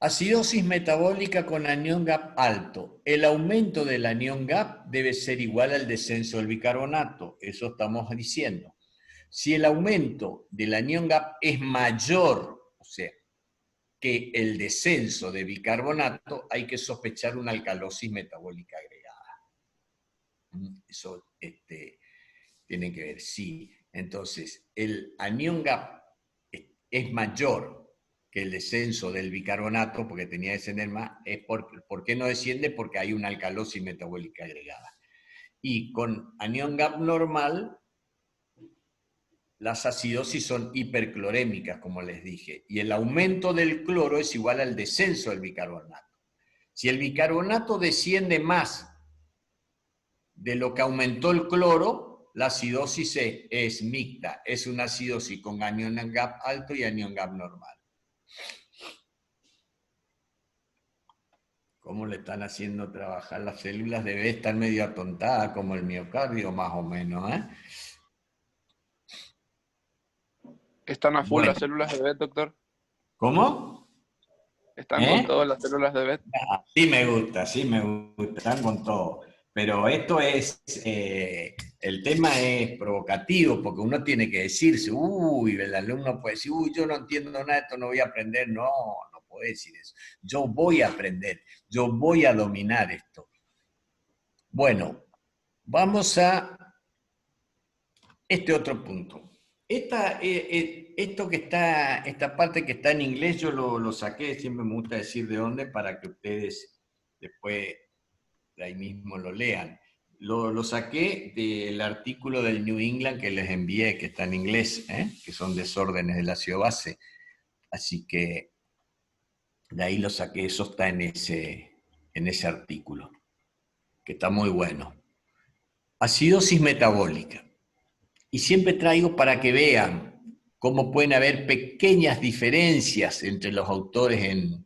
Acidosis metabólica con anion gap alto. El aumento del anion gap debe ser igual al descenso del bicarbonato, eso estamos diciendo. Si el aumento del anion gap es mayor, o sea, que el descenso de bicarbonato, hay que sospechar una alcalosis metabólica agregada. Eso tiene que ver, sí. Entonces, el anion gap es mayor que el descenso del bicarbonato, porque tenía que descender más. ¿Por qué no desciende? Porque hay una alcalosis metabólica agregada. Y con anion gap normal, las acidosis son hiperclorémicas, como les dije, y el aumento del cloro es igual al descenso del bicarbonato. Si el bicarbonato desciende más de lo que aumentó el cloro, la acidosis es mixta, es una acidosis con anion gap alto y anion gap normal. ¿Cómo le están haciendo trabajar las células? Debe estar medio atontada, como el miocardio, más o menos, ¿Están a full Bueno. las células de BET, doctor? ¿Cómo? ¿Están con todas las células de BET? Sí me gusta, están con todo. Pero esto es, el tema es provocativo, porque uno tiene que decirse, el alumno puede decir, yo no entiendo nada, esto no voy a aprender. No puede decir eso. Yo voy a aprender, yo voy a dominar esto. Bueno, vamos a este otro punto. Esta parte que está en inglés, yo lo saqué, siempre me gusta decir de dónde, para que ustedes después de ahí mismo lo lean. Lo saqué del artículo del New England que les envié, que está en inglés, que son desórdenes del ácido base. Así que de ahí lo saqué, eso está en ese artículo, que está muy bueno. Acidosis metabólica. Y siempre traigo para que vean cómo pueden haber pequeñas diferencias entre los autores en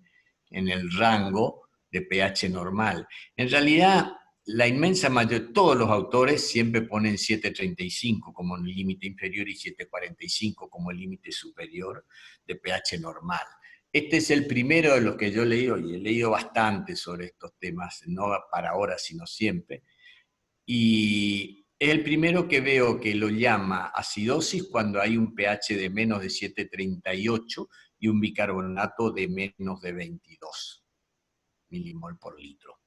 el rango de pH normal. En realidad, la inmensa mayoría, todos los autores siempre ponen 7.35 como el límite inferior y 7.45 como el límite superior de pH normal. Este es el primero de los que yo he leído, y he leído bastante sobre estos temas, no para ahora, sino siempre. Y es el primero que veo que lo llama acidosis cuando hay un pH de menos de 7.38 y un bicarbonato de menos de 22 milimol por litro.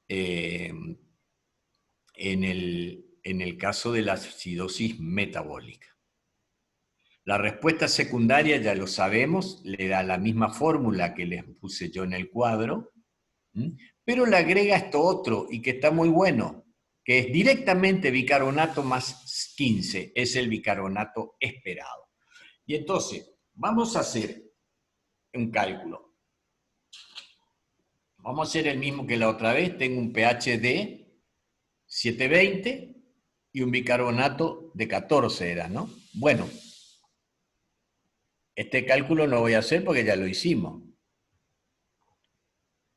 En el caso de la acidosis metabólica. La respuesta secundaria ya lo sabemos, le da la misma fórmula que les puse yo en el cuadro, pero le agrega esto otro, y que está muy bueno, que es directamente bicarbonato más 15, es el bicarbonato esperado. Y entonces, vamos a hacer un cálculo. Vamos a hacer el mismo que la otra vez, tengo un pH de 720 y un bicarbonato de 14 era, ¿no? Bueno, este cálculo no voy a hacer porque ya lo hicimos.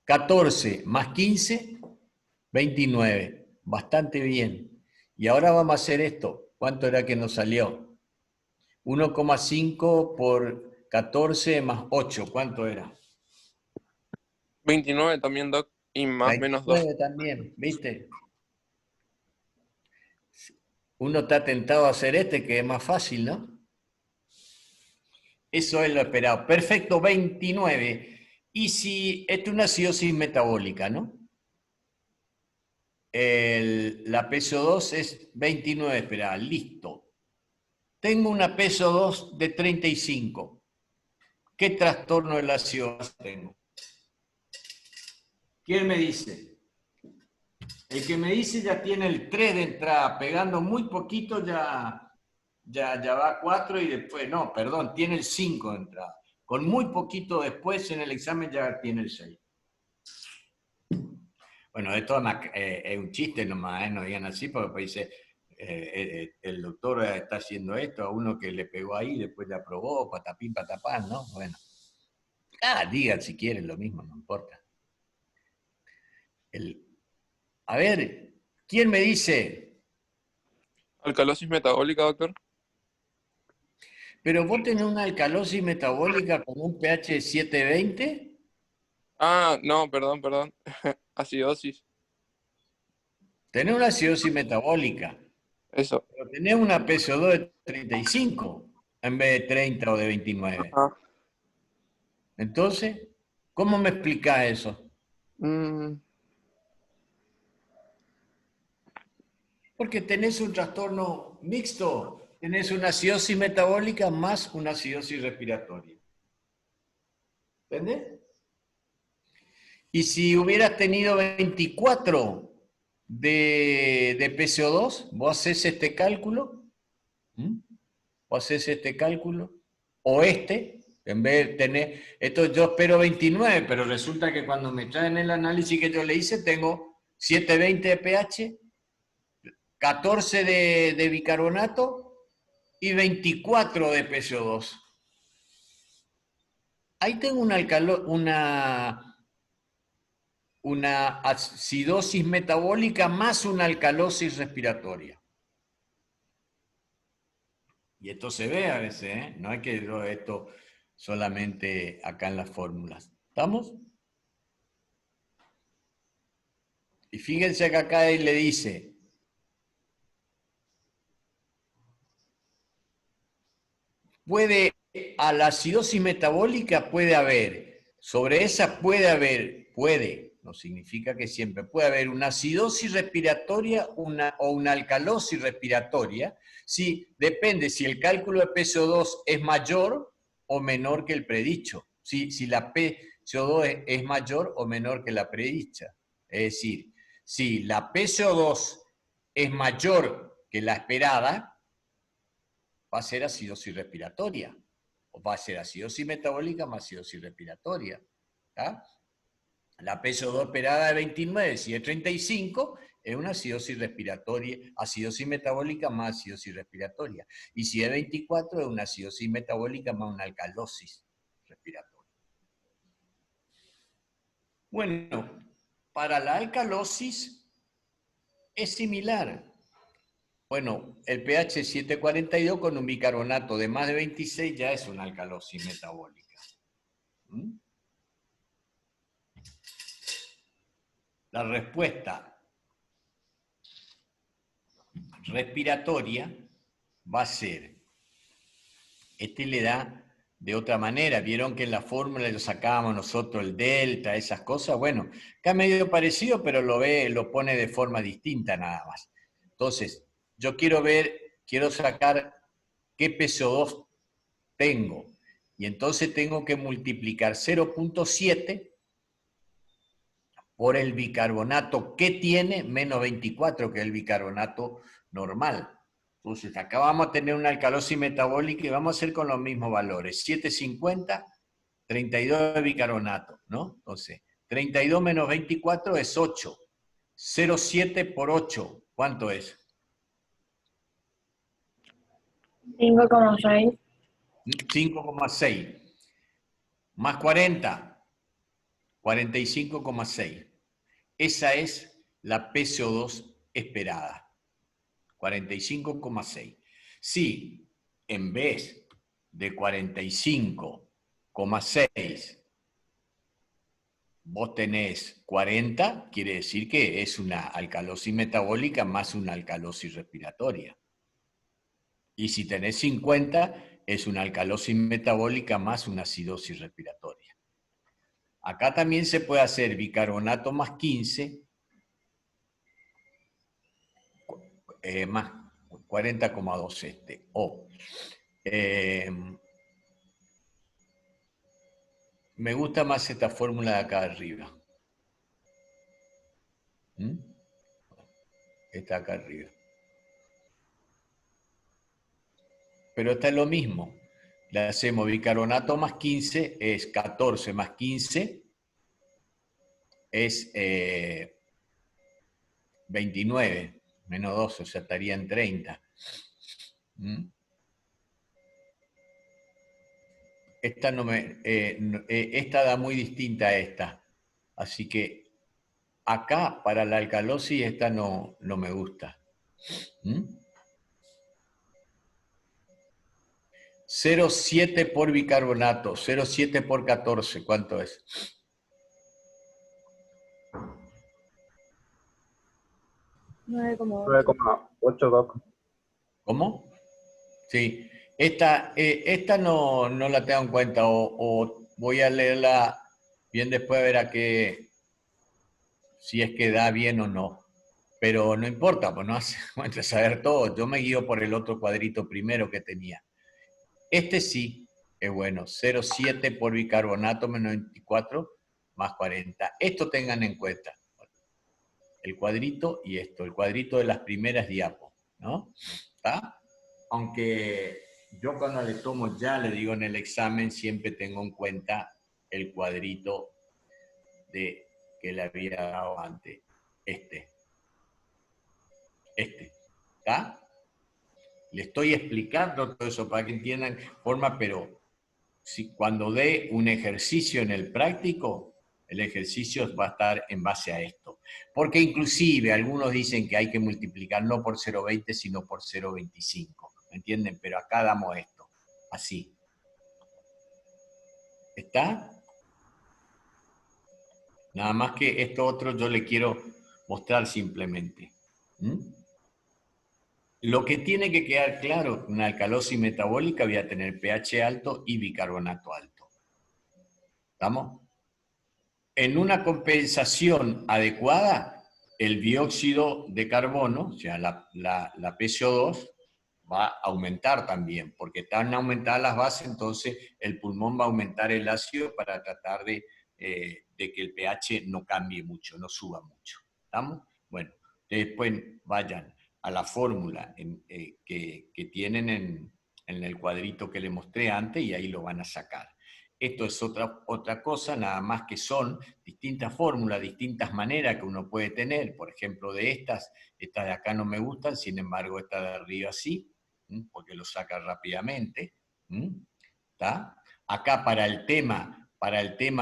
14 más 15, 29. Bastante bien. Y ahora vamos a hacer esto. ¿Cuánto era que nos salió? 1,5 por 14 más 8. ¿Cuánto era? 29 también, Doc, y más menos 2. 29 también, ¿viste? Uno está tentado a hacer que es más fácil, ¿no? Eso es lo esperado. Perfecto, 29. Y si esto es una acidosis metabólica, ¿no? La peso 2 es 29 esperada. Listo. Tengo una peso 2 de 35. ¿Qué trastorno de la ácido base tengo? ¿Quién me dice? El que me dice ya tiene el 3 de entrada, pegando muy poquito ya va a 4 y después, no, perdón, tiene el 5 de entrada. Con muy poquito después en el examen ya tiene el 6. Bueno, esto es un chiste nomás, no digan así, porque dice, el doctor está haciendo esto a uno que le pegó ahí, después le aprobó, patapín, patapán, ¿no? Bueno. Digan si quieren lo mismo, no importa. A ver, ¿quién me dice? ¿Alcalosis metabólica, doctor? ¿Pero vos tenés una alcalosis metabólica con un pH de 720? Ah, no, perdón. Acidosis. Tenés una acidosis metabólica. Eso. Pero tenés una PSO2 de 35 en vez de 30 o de 29. Ajá. Entonces, ¿cómo me explicás eso? Porque tenés un trastorno mixto. Tenés una acidosis metabólica más una acidosis respiratoria. ¿Entendés? Y si hubieras tenido 24 de PCO2, vos haces este cálculo, o en vez de tener, esto yo espero 29, pero resulta que cuando me traen el análisis que yo le hice, tengo 720 de pH, 14 de bicarbonato y 24 de PCO2. Ahí tengo una acidosis metabólica más una alcalosis respiratoria. Y esto se ve a veces, no hay que esto solamente acá en las fórmulas. ¿Estamos? Y fíjense que acá él le dice, a la acidosis metabólica puede haber, sobre esa puede no significa que siempre. Puede haber una acidosis respiratoria o una alcalosis respiratoria. Sí, depende si el cálculo de PCO2 es mayor o menor que el predicho. Sí, si la PCO2 es mayor o menor que la predicha. Es decir, si la PCO2 es mayor que la esperada, va a ser acidosis respiratoria. O va a ser acidosis metabólica más acidosis respiratoria. ¿Tá? La PCO2 esperada de 29, si es 35, es una acidosis respiratoria, acidosis metabólica más acidosis respiratoria. Y si es 24, es una acidosis metabólica más una alcalosis respiratoria. Bueno, para la alcalosis es similar. Bueno, el pH 742 con un bicarbonato de más de 26 ya es una alcalosis metabólica. ¿Mm? La respuesta respiratoria va a ser, le da de otra manera. Vieron que en la fórmula lo sacábamos nosotros el delta, esas cosas. Bueno, acá medio parecido, pero lo pone de forma distinta nada más. Entonces, yo quiero sacar qué PCO2 tengo. Y entonces tengo que multiplicar 0.7 por el bicarbonato que tiene menos 24, que es el bicarbonato normal. Entonces, acá vamos a tener una alcalosis metabólica y vamos a hacer con los mismos valores. 750, 32 de bicarbonato, ¿no? Entonces, 32 menos 24 es 8. 0,7 por 8, ¿cuánto es? 5,6. 5,6. Más 40, 45,6. Esa es la PCO2 esperada. 45,6. Si en vez de 45,6 vos tenés 40, quiere decir que es una alcalosis metabólica más una alcalosis respiratoria. Y si tenés 50, es una alcalosis metabólica más una acidosis respiratoria. Acá también se puede hacer bicarbonato más 15, más 40,2 O. Me gusta más esta fórmula de acá arriba. Esta acá arriba. Pero esta es lo mismo. Le hacemos bicarbonato más 15, es 14 más 15, es 29, menos 12, o sea, estaría en 30. Esta, esta da muy distinta a esta. Así que acá, para la alcalosis, esta no me gusta. 0,7 por bicarbonato, 0,7 por 14, ¿cuánto es? 9,8. 9,8, Doc. ¿Cómo? Sí. Esta no la tengo en cuenta, o voy a leerla bien después a ver si es que da bien o no. Pero no importa, pues no hace falta saber todo. Yo me guío por el otro cuadrito primero que tenía. Este sí es bueno, 0,7 por bicarbonato menos 24 más 40. Esto tengan en cuenta. El cuadrito y esto, el cuadrito de las primeras diapos, ¿no? ¿Está? Aunque yo cuando le tomo ya, le digo en el examen, siempre tengo en cuenta el cuadrito que le había dado antes. Este. ¿Está? Le estoy explicando todo eso para que entiendan forma, pero cuando dé un ejercicio en el práctico, el ejercicio va a estar en base a esto. Porque inclusive algunos dicen que hay que multiplicar no por 0,20, sino por 0,25. ¿Me entienden? Pero acá damos esto, así. ¿Está? Nada más que esto otro yo le quiero mostrar simplemente. Lo que tiene que quedar claro, una alcalosis metabólica voy a tener pH alto y bicarbonato alto. ¿Estamos? en una compensación adecuada, el dióxido de carbono, o sea, la PCO2, va a aumentar también, porque están aumentadas las bases, entonces el pulmón va a aumentar el ácido para tratar de que el pH no cambie mucho, no suba mucho. ¿Estamos? Bueno, después vayan a la fórmula que tienen en el cuadrito que les mostré antes y ahí lo van a sacar. Esto es otra cosa, nada más que son distintas fórmulas, distintas maneras que uno puede tener. Por ejemplo, de estas de acá no me gustan, sin embargo, esta de arriba sí, porque lo saca rápidamente. ¿Está? Acá para el tema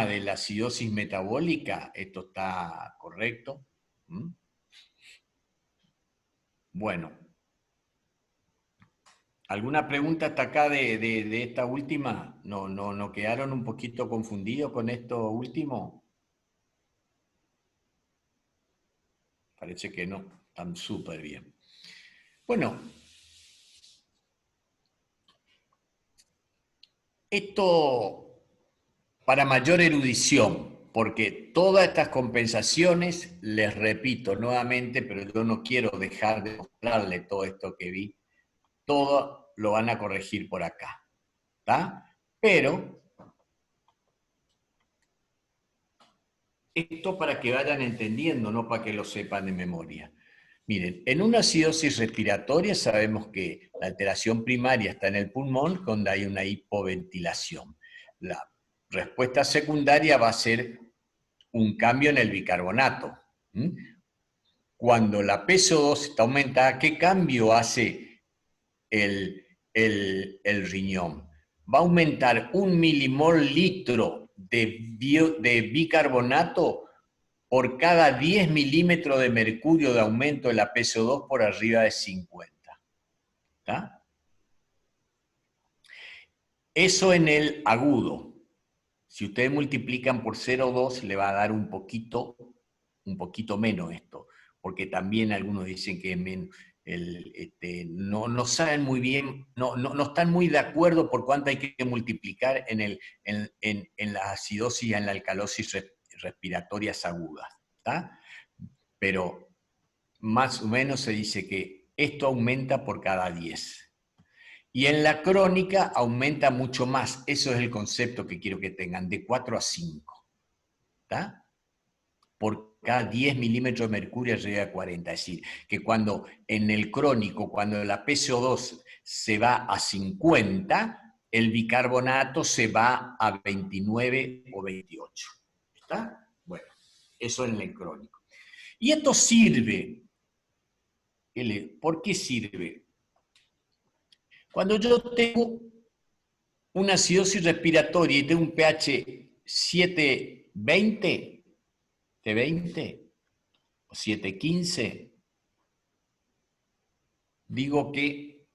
de la acidosis metabólica, esto está correcto. Bueno. ¿Alguna pregunta hasta acá de esta última? ¿No quedaron un poquito confundidos con esto último? Parece que no, están súper bien. Bueno, esto para mayor erudición, porque todas estas compensaciones, les repito nuevamente, pero yo no quiero dejar de mostrarle todo esto que vi, todo lo van a corregir por acá, ¿está? Pero esto para que vayan entendiendo, no para que lo sepan de memoria. Miren, en una acidosis respiratoria sabemos que la alteración primaria está en el pulmón, donde hay una hipoventilación. La respuesta secundaria va a ser un cambio en el bicarbonato. Cuando la PCO2 está aumentada, ¿qué cambio hace el riñón? Va a aumentar 1 milimol litro de bicarbonato por cada 10 milímetros de mercurio de aumento de la PCO2 por arriba de 50. ¿Está? Eso en el agudo. Si ustedes multiplican por 0,2 le va a dar un poquito menos esto, porque también algunos dicen que es menos. No saben muy bien, no están muy de acuerdo por cuánto hay que multiplicar en la acidosis y en la alcalosis respiratorias agudas, ¿está? Pero más o menos se dice que esto aumenta por cada 10. Y en la crónica aumenta mucho más. Eso es el concepto que quiero que tengan, de 4 a 5. ¿Está? Por cada 10 milímetros de mercurio llega a 40. Es decir, que cuando en el crónico, cuando la PCO2 se va a 50, el bicarbonato se va a 29 o 28. ¿Está? Bueno, eso en el crónico. Y esto sirve. ¿Por qué sirve? Cuando yo tengo una acidosis respiratoria y tengo un pH 720, T20 o 715, digo que,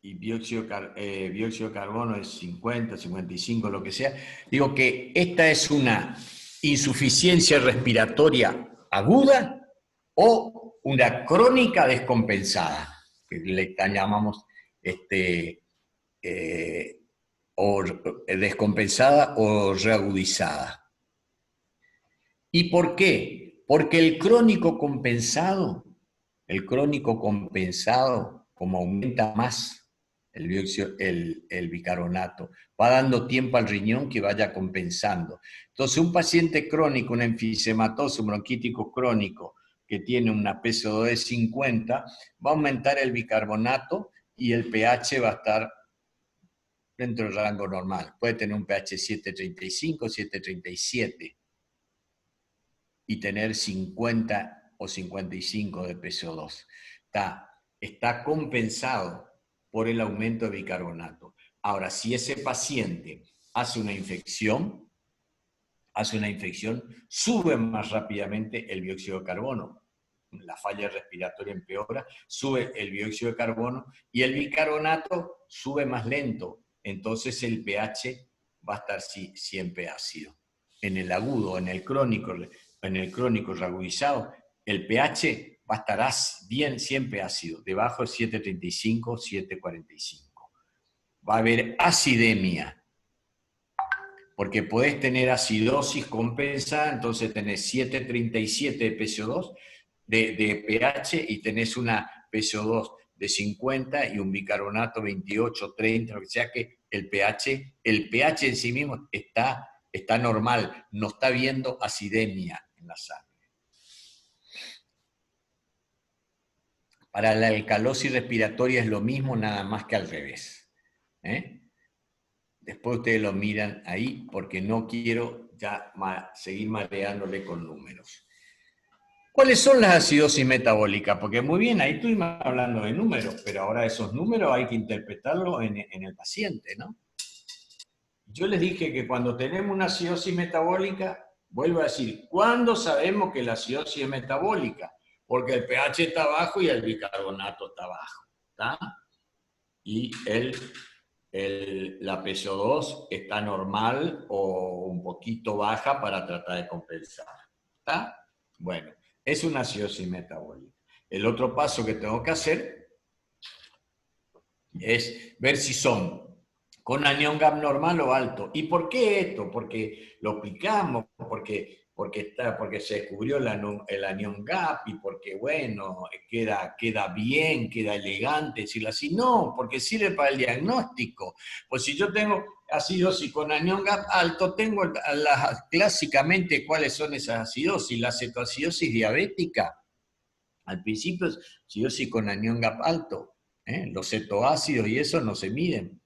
y dióxido de carbono es 50, 55, lo que sea, digo que esta es una insuficiencia respiratoria aguda o una crónica descompensada, que le llamamos o descompensada o reagudizada. ¿Y por qué? Porque el crónico compensado, como aumenta más el bicarbonato, va dando tiempo al riñón que vaya compensando. Entonces, un paciente crónico, un enfisematoso, un bronquítico crónico, que tiene una PCO2 de 50, va a aumentar el bicarbonato y el pH va a estar dentro del rango normal. Puede tener un pH 7.35, 7.37 y tener 50 o 55 de PCO2. Está compensado por el aumento de bicarbonato. Ahora, si ese paciente hace una infección, sube más rápidamente el dióxido de carbono. La falla respiratoria empeora, sube el dióxido de carbono y el bicarbonato sube más lento. Entonces el pH va a estar siempre ácido. En el agudo, en el crónico reagudizado, el pH va a estar bien siempre ácido, debajo de 7.35, 7.45. Va a haber acidemia. porque podés tener acidosis compensada, entonces tenés 7,37 de PCO2, de pH, y tenés una PCO2 de 50 y un bicarbonato 28, 30, lo que sea, que el pH en sí mismo está normal, no está viendo acidemia en la sangre. Para la alcalosis respiratoria es lo mismo, nada más que al revés. Después ustedes lo miran ahí, porque no quiero ya seguir mareándole con números. ¿Cuáles son las acidosis metabólicas? Porque muy bien, ahí estuvimos hablando de números, pero ahora esos números hay que interpretarlos en el paciente, ¿no? Yo les dije que cuando tenemos una acidosis metabólica, vuelvo a decir, ¿cuándo sabemos que la acidosis es metabólica? Porque el pH está bajo y el bicarbonato está bajo, ¿está? Y la PCO2 está normal o un poquito baja para tratar de compensar, ¿está? Bueno, es una acidosis metabólica. El otro paso que tengo que hacer es ver si son con anión GAP normal o alto. ¿Y por qué esto? Porque lo aplicamos, porque se descubrió el anión GAP y porque, bueno, queda bien, queda elegante decirlo así. No, porque sirve para el diagnóstico. Pues si yo tengo acidosis con anión GAP alto, tengo clásicamente cuáles son esas acidosis. La cetoacidosis diabética, al principio es acidosis con anión GAP alto. Los cetoácidos y eso no se miden.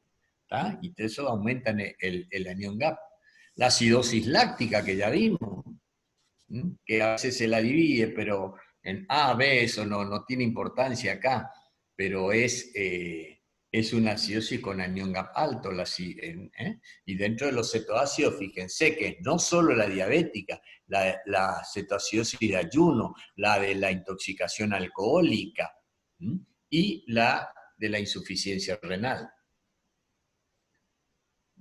¿Tá? Y eso aumentan el anión GAP. La acidosis láctica que ya vimos, que a veces se la divide, pero en A, B, eso no tiene importancia acá, pero es una acidosis con anión GAP alto. Y dentro de los cetoácidos, fíjense que no solo la diabética, la cetoacidosis de ayuno, la de la intoxicación alcohólica, y la de la insuficiencia renal.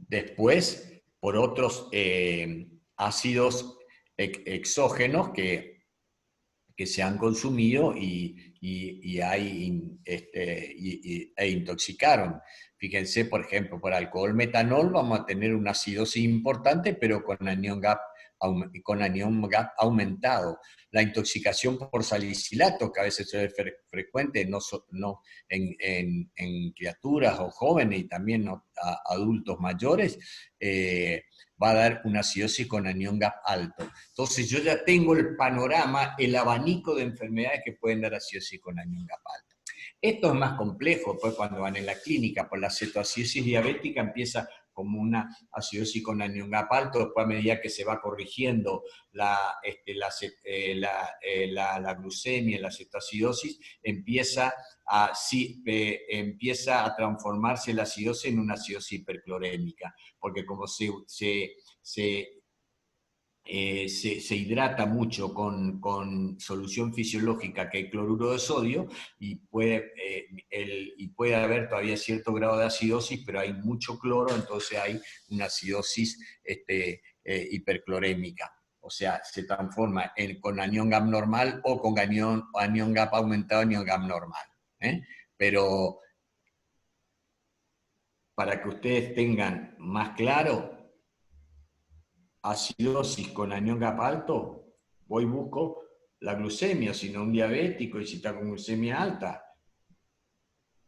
Después, por otros ácidos exógenos que se han consumido e intoxicaron. Fíjense, por ejemplo, por alcohol metanol vamos a tener una acidosis importante, pero con anión GAP aumentado. La intoxicación por salicilato, que a veces es frecuente en criaturas o jóvenes y también adultos mayores, va a dar una acidosis con anión GAP alto. Entonces yo ya tengo el panorama, el abanico de enfermedades que pueden dar acidosis con anión GAP alto. Esto es más complejo, pues cuando van en la clínica, por la cetoacidosis diabética empieza como una acidosis con anión GAP alto, después a medida que se va corrigiendo la glucemia, la cetoacidosis, empieza a transformarse la acidosis en una acidosis hiperclorémica, porque como se hidrata mucho con solución fisiológica que hay cloruro de sodio y puede haber todavía cierto grado de acidosis, pero hay mucho cloro, entonces hay una acidosis hiperclorémica. O sea, se transforma con anión GAP normal o con anión GAP aumentado, anión GAP normal. Pero para que ustedes tengan más claro, acidosis con anión GAP alto, voy y busco la glucemia, si no un diabético, y si está con glucemia alta,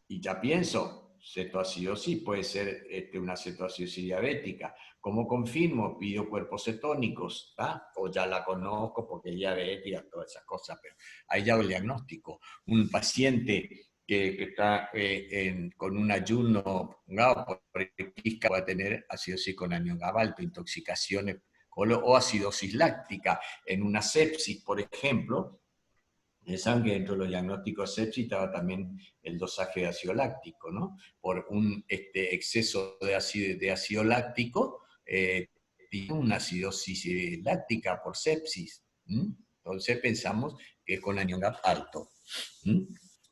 y ya pienso, cetoacidosis puede ser una cetoacidosis diabética. ¿Cómo confirmo? Pido cuerpos cetónicos, ¿tá? O ya la conozco porque es diabética, todas esas cosas, pero ahí ya hago el diagnóstico. Un paciente que está con un ayuno por X va a tener acidosis con anión GAP alto, intoxicaciones o acidosis láctica. En una sepsis, por ejemplo, saben que dentro de los diagnósticos de sepsis estaba también el dosaje de ácido láctico, ¿no? Por un exceso de ácido láctico, tiene una acidosis láctica por sepsis. Entonces pensamos que es con anión GAP alto.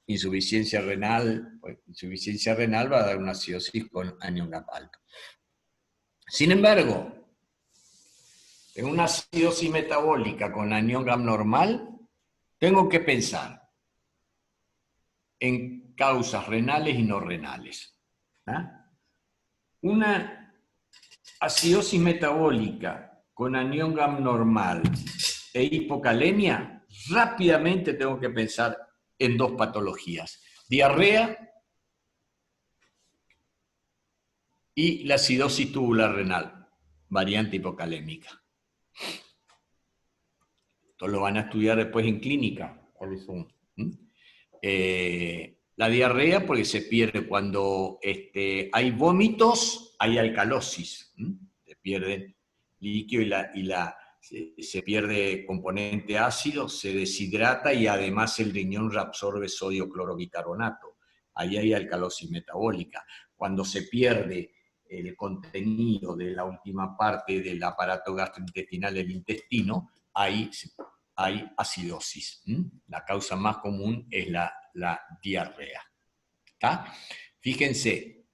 Insuficiencia renal, pues, insuficiencia renal va a dar una acidosis con anión GAP alto. Sin embargo, en una acidosis metabólica con anión GAP normal, tengo que pensar en causas renales y no renales. Una acidosis metabólica con anión GAM normal e hipocalemia, rápidamente tengo que pensar en dos patologías: diarrea y la acidosis tubular renal, variante hipocalémica. Esto lo van a estudiar después en clínica, cuáles son. La diarrea, porque se pierde cuando hay vómitos, hay alcalosis. Se pierde líquido se pierde componente ácido, se deshidrata y además el riñón reabsorbe sodio clorobicarbonato. Ahí hay alcalosis metabólica. Cuando se pierde el contenido de la última parte del aparato gastrointestinal del intestino, hay acidosis. La causa más común es la diarrea. ¿Está? Fíjense,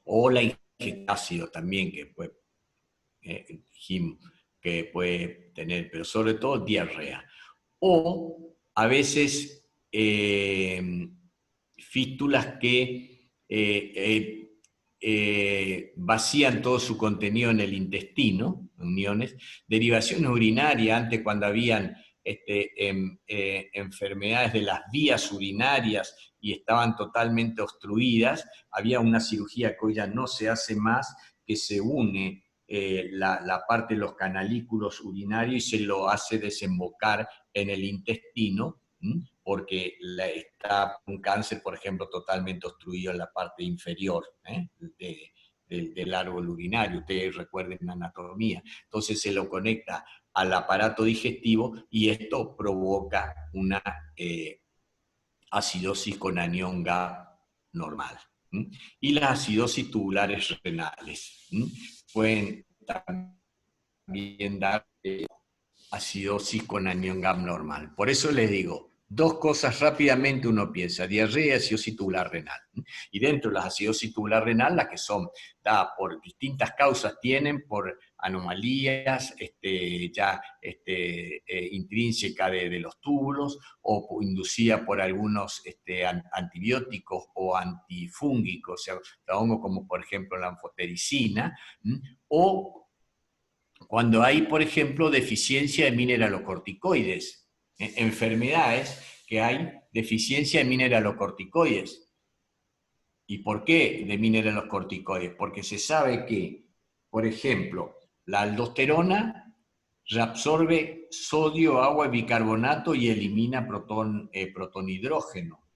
o la ingesta ácido también, que puede tener, pero sobre todo diarrea. O a veces fístulas que vacían todo su contenido en el intestino, uniones, derivaciones urinarias, antes cuando habían enfermedades de las vías urinarias y estaban totalmente obstruidas, había una cirugía que hoy ya no se hace más, que se une la parte de los canalículos urinarios y se lo hace desembocar en el intestino, porque está un cáncer, por ejemplo, totalmente obstruido en la parte inferior del árbol urinario. Ustedes recuerden anatomía. Entonces se lo conecta al aparato digestivo y esto provoca una acidosis con anión GAP normal. Y las acidosis tubulares renales pueden también dar acidosis con anión GAP normal. Por eso les digo, dos cosas rápidamente uno piensa: diarrea y acidosis tubular renal. Y dentro de las acidosis tubular renal, las que son dadas por distintas causas, tienen por anomalías intrínsecas de los túbulos, o inducida por algunos antibióticos o antifúngicos, o sea, como por ejemplo la anfotericina, o cuando hay, por ejemplo, deficiencia de mineralocorticoides, enfermedades que hay deficiencia de mineralocorticoides. ¿Y por qué de mineralocorticoides? Porque se sabe que, por ejemplo, la aldosterona reabsorbe sodio, agua y bicarbonato y elimina protonhidrógeno.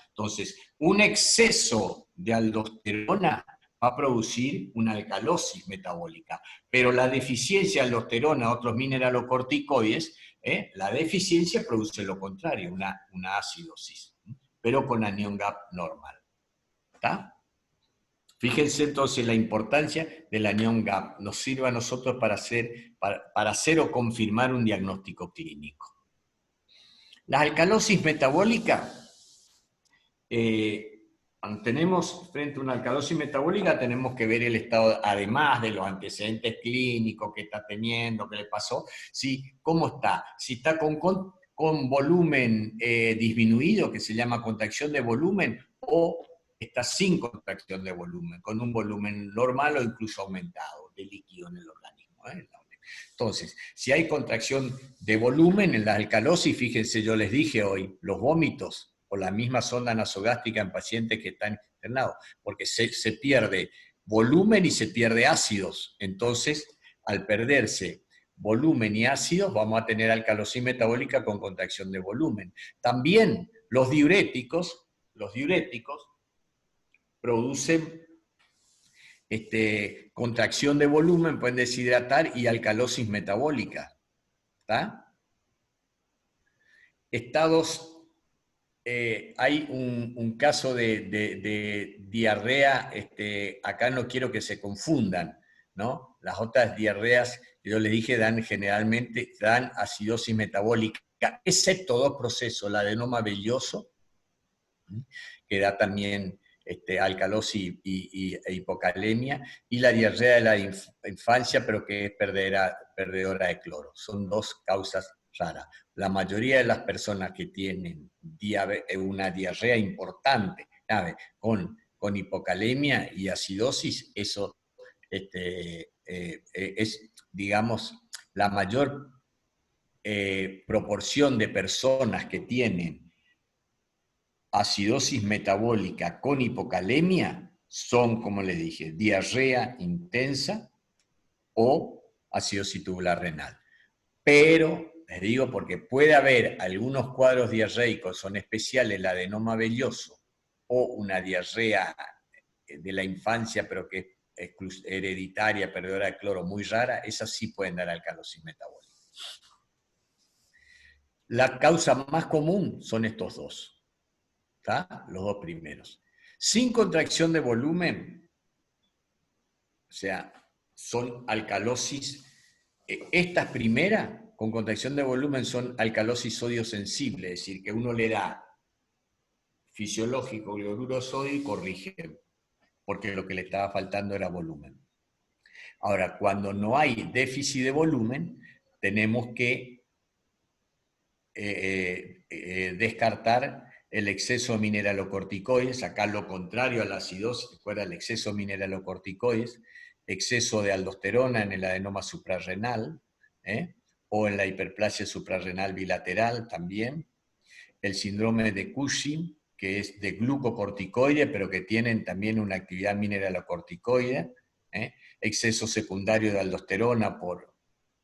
Entonces, un exceso de aldosterona va a producir una alcalosis metabólica, pero la deficiencia de aldosterona, otros mineralocorticoides, la deficiencia produce lo contrario, una acidosis, pero con anión GAP normal. ¿Está? Fíjense entonces la importancia del anión GAP, nos sirve a nosotros para hacer o confirmar un diagnóstico clínico. La alcalosis metabólica, cuando tenemos frente a una alcalosis metabólica, tenemos que ver el estado, además de los antecedentes clínicos que está teniendo, que le pasó, ¿sí? ¿Cómo está? Si está con volumen disminuido, que se llama contracción de volumen, o está sin contracción de volumen, con un volumen normal o incluso aumentado de líquido en el organismo. Entonces, si hay contracción de volumen en la alcalosis, fíjense, yo les dije hoy, los vómitos o la misma sonda nasogástrica en pacientes que están internados, porque se pierde volumen y se pierde ácidos. Entonces, al perderse volumen y ácidos, vamos a tener alcalosis metabólica con contracción de volumen. También los diuréticos producen contracción de volumen, pueden deshidratar, y alcalosis metabólica. ¿Está? Estados, hay un caso de diarrea, acá no quiero que se confundan, ¿no? Las otras diarreas que yo les dije generalmente dan acidosis metabólica, excepto dos procesos, el adenoma velloso, que da también alcalosis e hipocalemia, y la diarrea de la infancia, pero que es perdedora de cloro. Son dos causas raras. La mayoría de las personas que tienen una diarrea importante, ¿sabe? Con hipocalemia y acidosis, eso es, digamos, la mayor proporción de personas que tienen acidosis metabólica con hipocalemia son, como les dije, diarrea intensa o acidosis tubular renal. Pero, les digo, porque puede haber algunos cuadros diarreicos, son especiales el adenoma velloso o una diarrea de la infancia, pero que es hereditaria, perdedora de cloro, muy rara, esas sí pueden dar alcalosis metabólica. La causa más común son estos dos, ¿tá? Los dos primeros. Sin contracción de volumen, o sea, son alcalosis. Estas primeras, con contracción de volumen, son alcalosis sodio sensible, es decir, que uno le da fisiológico cloruro de sodio y corrige, porque lo que le estaba faltando era volumen. Ahora, cuando no hay déficit de volumen, tenemos que descartar el exceso de mineralocorticoides, acá lo contrario a la acidosis, fuera el exceso de mineralocorticoides, exceso de aldosterona en el adenoma suprarrenal, o en la hiperplasia suprarrenal bilateral también, el síndrome de Cushing, que es de glucocorticoide, pero que tienen también una actividad mineralocorticoide, exceso secundario de aldosterona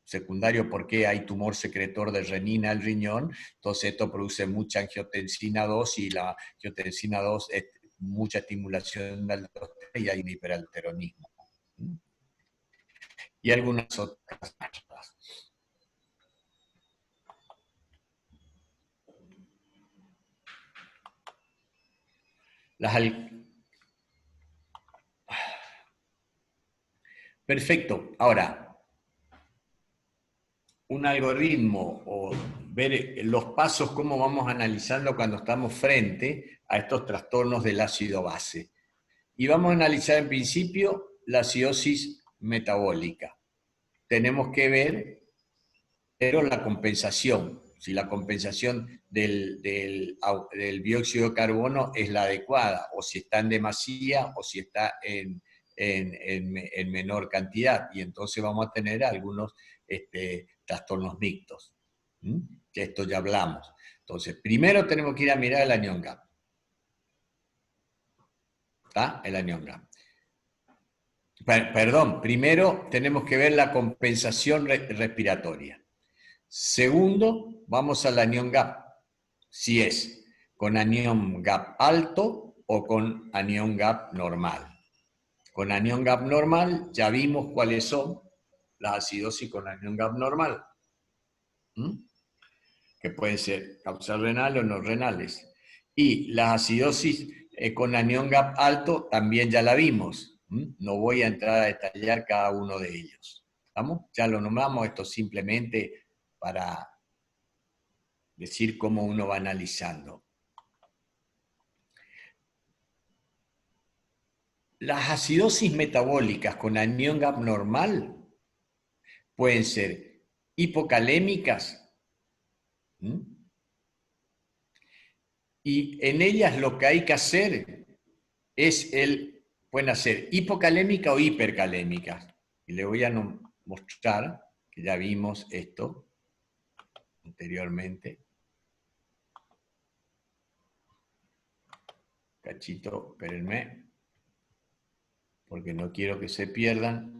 secundario porque hay tumor secretor de renina al riñón, entonces esto produce mucha angiotensina 2 y la angiotensina 2 es mucha estimulación de aldosterona y hay un hiperaldosteronismo. Y algunas otras. Perfecto. Ahora, un algoritmo o ver los pasos, cómo vamos analizando cuando estamos frente a estos trastornos del ácido base. Y vamos a analizar en principio la acidosis metabólica. Tenemos que ver pero la compensación, si la compensación del dióxido de carbono es la adecuada, o si está en demasía, o si está en menor cantidad, y entonces vamos a tener algunos trastornos mixtos. Que esto ya hablamos. Entonces, primero tenemos que ir a mirar el anión GAP. ¿Está? El anión GAP. Perdón, primero tenemos que ver la compensación respiratoria. Segundo, vamos al anión GAP, si es con anión GAP alto o con anión GAP normal. Con anión GAP normal ya vimos cuáles son las acidosis con anión GAP normal, que pueden ser causal renal o no renales. Y las acidosis con anión GAP alto también ya la vimos. No voy a entrar a detallar cada uno de ellos. ¿Estamos? Ya lo nombramos, esto simplemente para decir cómo uno va analizando. Las acidosis metabólicas con anión GAP normal pueden ser hipocalémicas, y en ellas lo que hay que hacer es pueden ser hipocalémicas o hipercalémicas. Y le voy a mostrar, que ya vimos esto anteriormente. Cachito, espérenme, porque no quiero que se pierdan.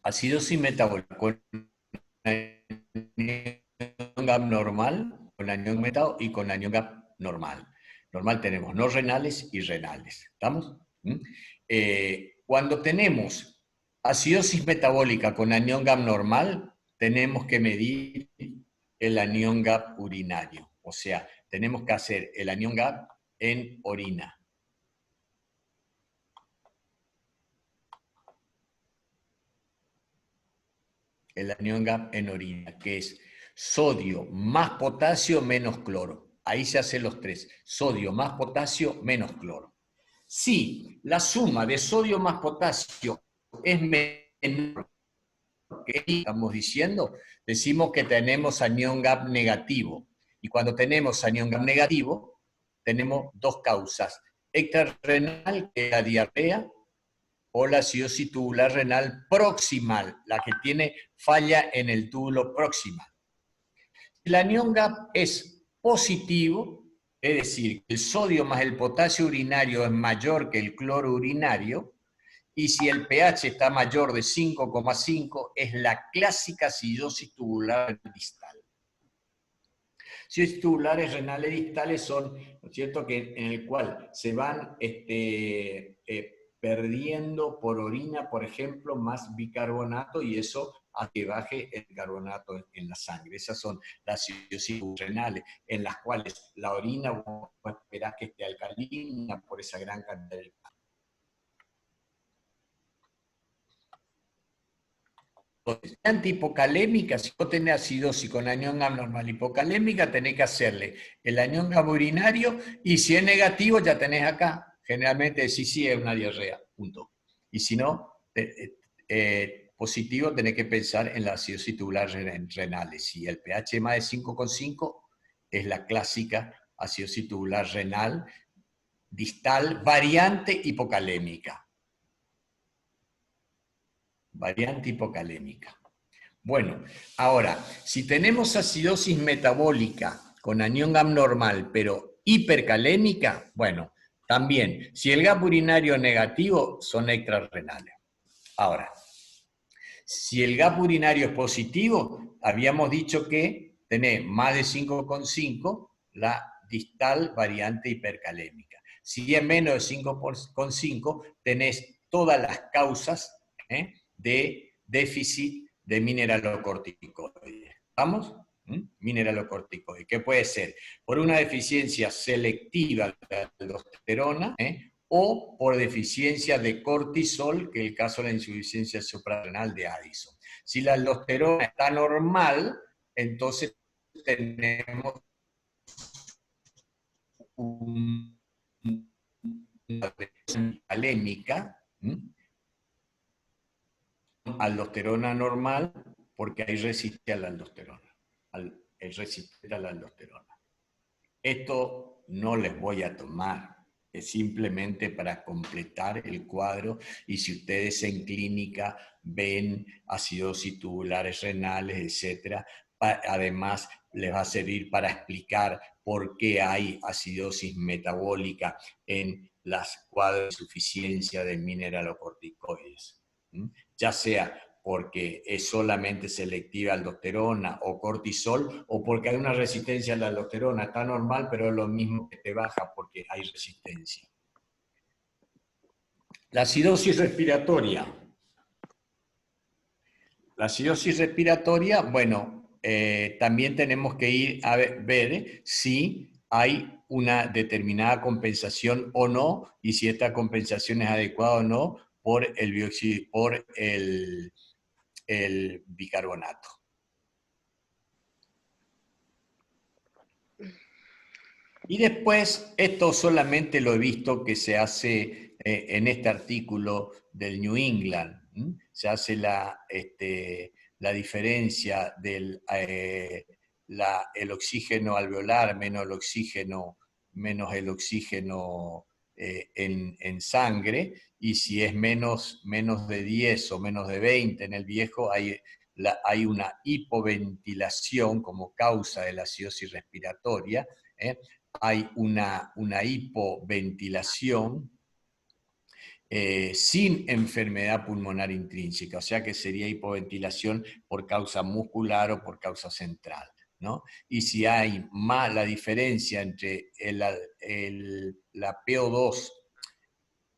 Acidosis metabólica con anión GAP normal, con anión metado y con anión GAP normal. Normal tenemos no renales y renales. ¿Estamos? Cuando tenemos acidosis metabólica con anión GAP normal, tenemos que medir el anión GAP urinario. O sea, tenemos que hacer el anión GAP en orina. El anión GAP en orina, que es sodio más potasio menos cloro. Ahí se hacen los tres. Sodio más potasio menos cloro. Si la suma de sodio más potasio es menor ¿qué estamos diciendo? Decimos que tenemos anión GAP negativo. Y cuando tenemos anión GAP negativo, tenemos dos causas. Extrarrenal, que es la diarrea, o la acidosis tubular renal proximal, la que tiene falla en el túbulo proximal. El anión GAP es positivo, es decir, el sodio más el potasio urinario es mayor que el cloro urinario, y si el pH está mayor de 5,5, es la clásica acidosis tubular distal. Acidosis tubulares renales distales son, ¿no es cierto?, que en el cual se van perdiendo por orina, por ejemplo, más bicarbonato, y eso hace que baje el carbonato en la sangre. Esas son las acidosis renales, en las cuales la orina vos esperás que esté alcalina por esa gran cantidad de... Antihipocalémica, si vos tenés acidosis con anión GAP normal hipocalémica, tenés que hacerle el anión GAP urinario, y si es negativo ya tenés acá, generalmente sí es una diarrea, punto. Y si no, positivo, tenés que pensar en la acidosis tubular renales. Si el pH es más de 5,5, es la clásica acidosis tubular renal distal variante hipocalémica. Variante hipocalémica. Bueno, ahora, si tenemos acidosis metabólica con anión GAP normal, pero hipercalémica, bueno, también, si el GAP urinario es negativo, son extrarrenales. Ahora, si el GAP urinario es positivo, habíamos dicho que tenés más de 5,5, la distal variante hipercalémica. Si es menos de 5,5, tenés todas las causas de déficit de mineralocorticoides. ¿Vamos? Mineralocorticoides. ¿Qué puede ser? Por una deficiencia selectiva de aldosterona, o por deficiencia de cortisol, que es el caso de la insuficiencia suprarrenal de Addison. Si la aldosterona está normal, entonces tenemos una alémica, aldosterona normal, porque hay resistencia a la aldosterona. Es resistente a la aldosterona. Esto no les voy a tomar, es simplemente para completar el cuadro, y si ustedes en clínica ven acidosis tubulares renales, etc., además les va a servir para explicar por qué hay acidosis metabólica en las cuadros de insuficiencia de mineralocorticoides. Ya sea porque es solamente selectiva aldosterona o cortisol, o porque hay una resistencia a la aldosterona. Está normal, pero es lo mismo que te baja porque hay resistencia. La acidosis respiratoria. La acidosis respiratoria, bueno, también tenemos que ir a ver si hay una determinada compensación o no, y si esta compensación es adecuada o no por el bicarbonato. Y después, esto solamente lo he visto que se hace en este artículo del New England. Se hace la diferencia del el oxígeno alveolar menos el oxígeno en sangre, y si es menos de 10 o menos de 20 en el viejo, hay una hipoventilación como causa de la acidosis respiratoria. Hay una hipoventilación sin enfermedad pulmonar intrínseca, o sea que sería hipoventilación por causa muscular o por causa central, ¿no? Y si hay más la diferencia entre la PO2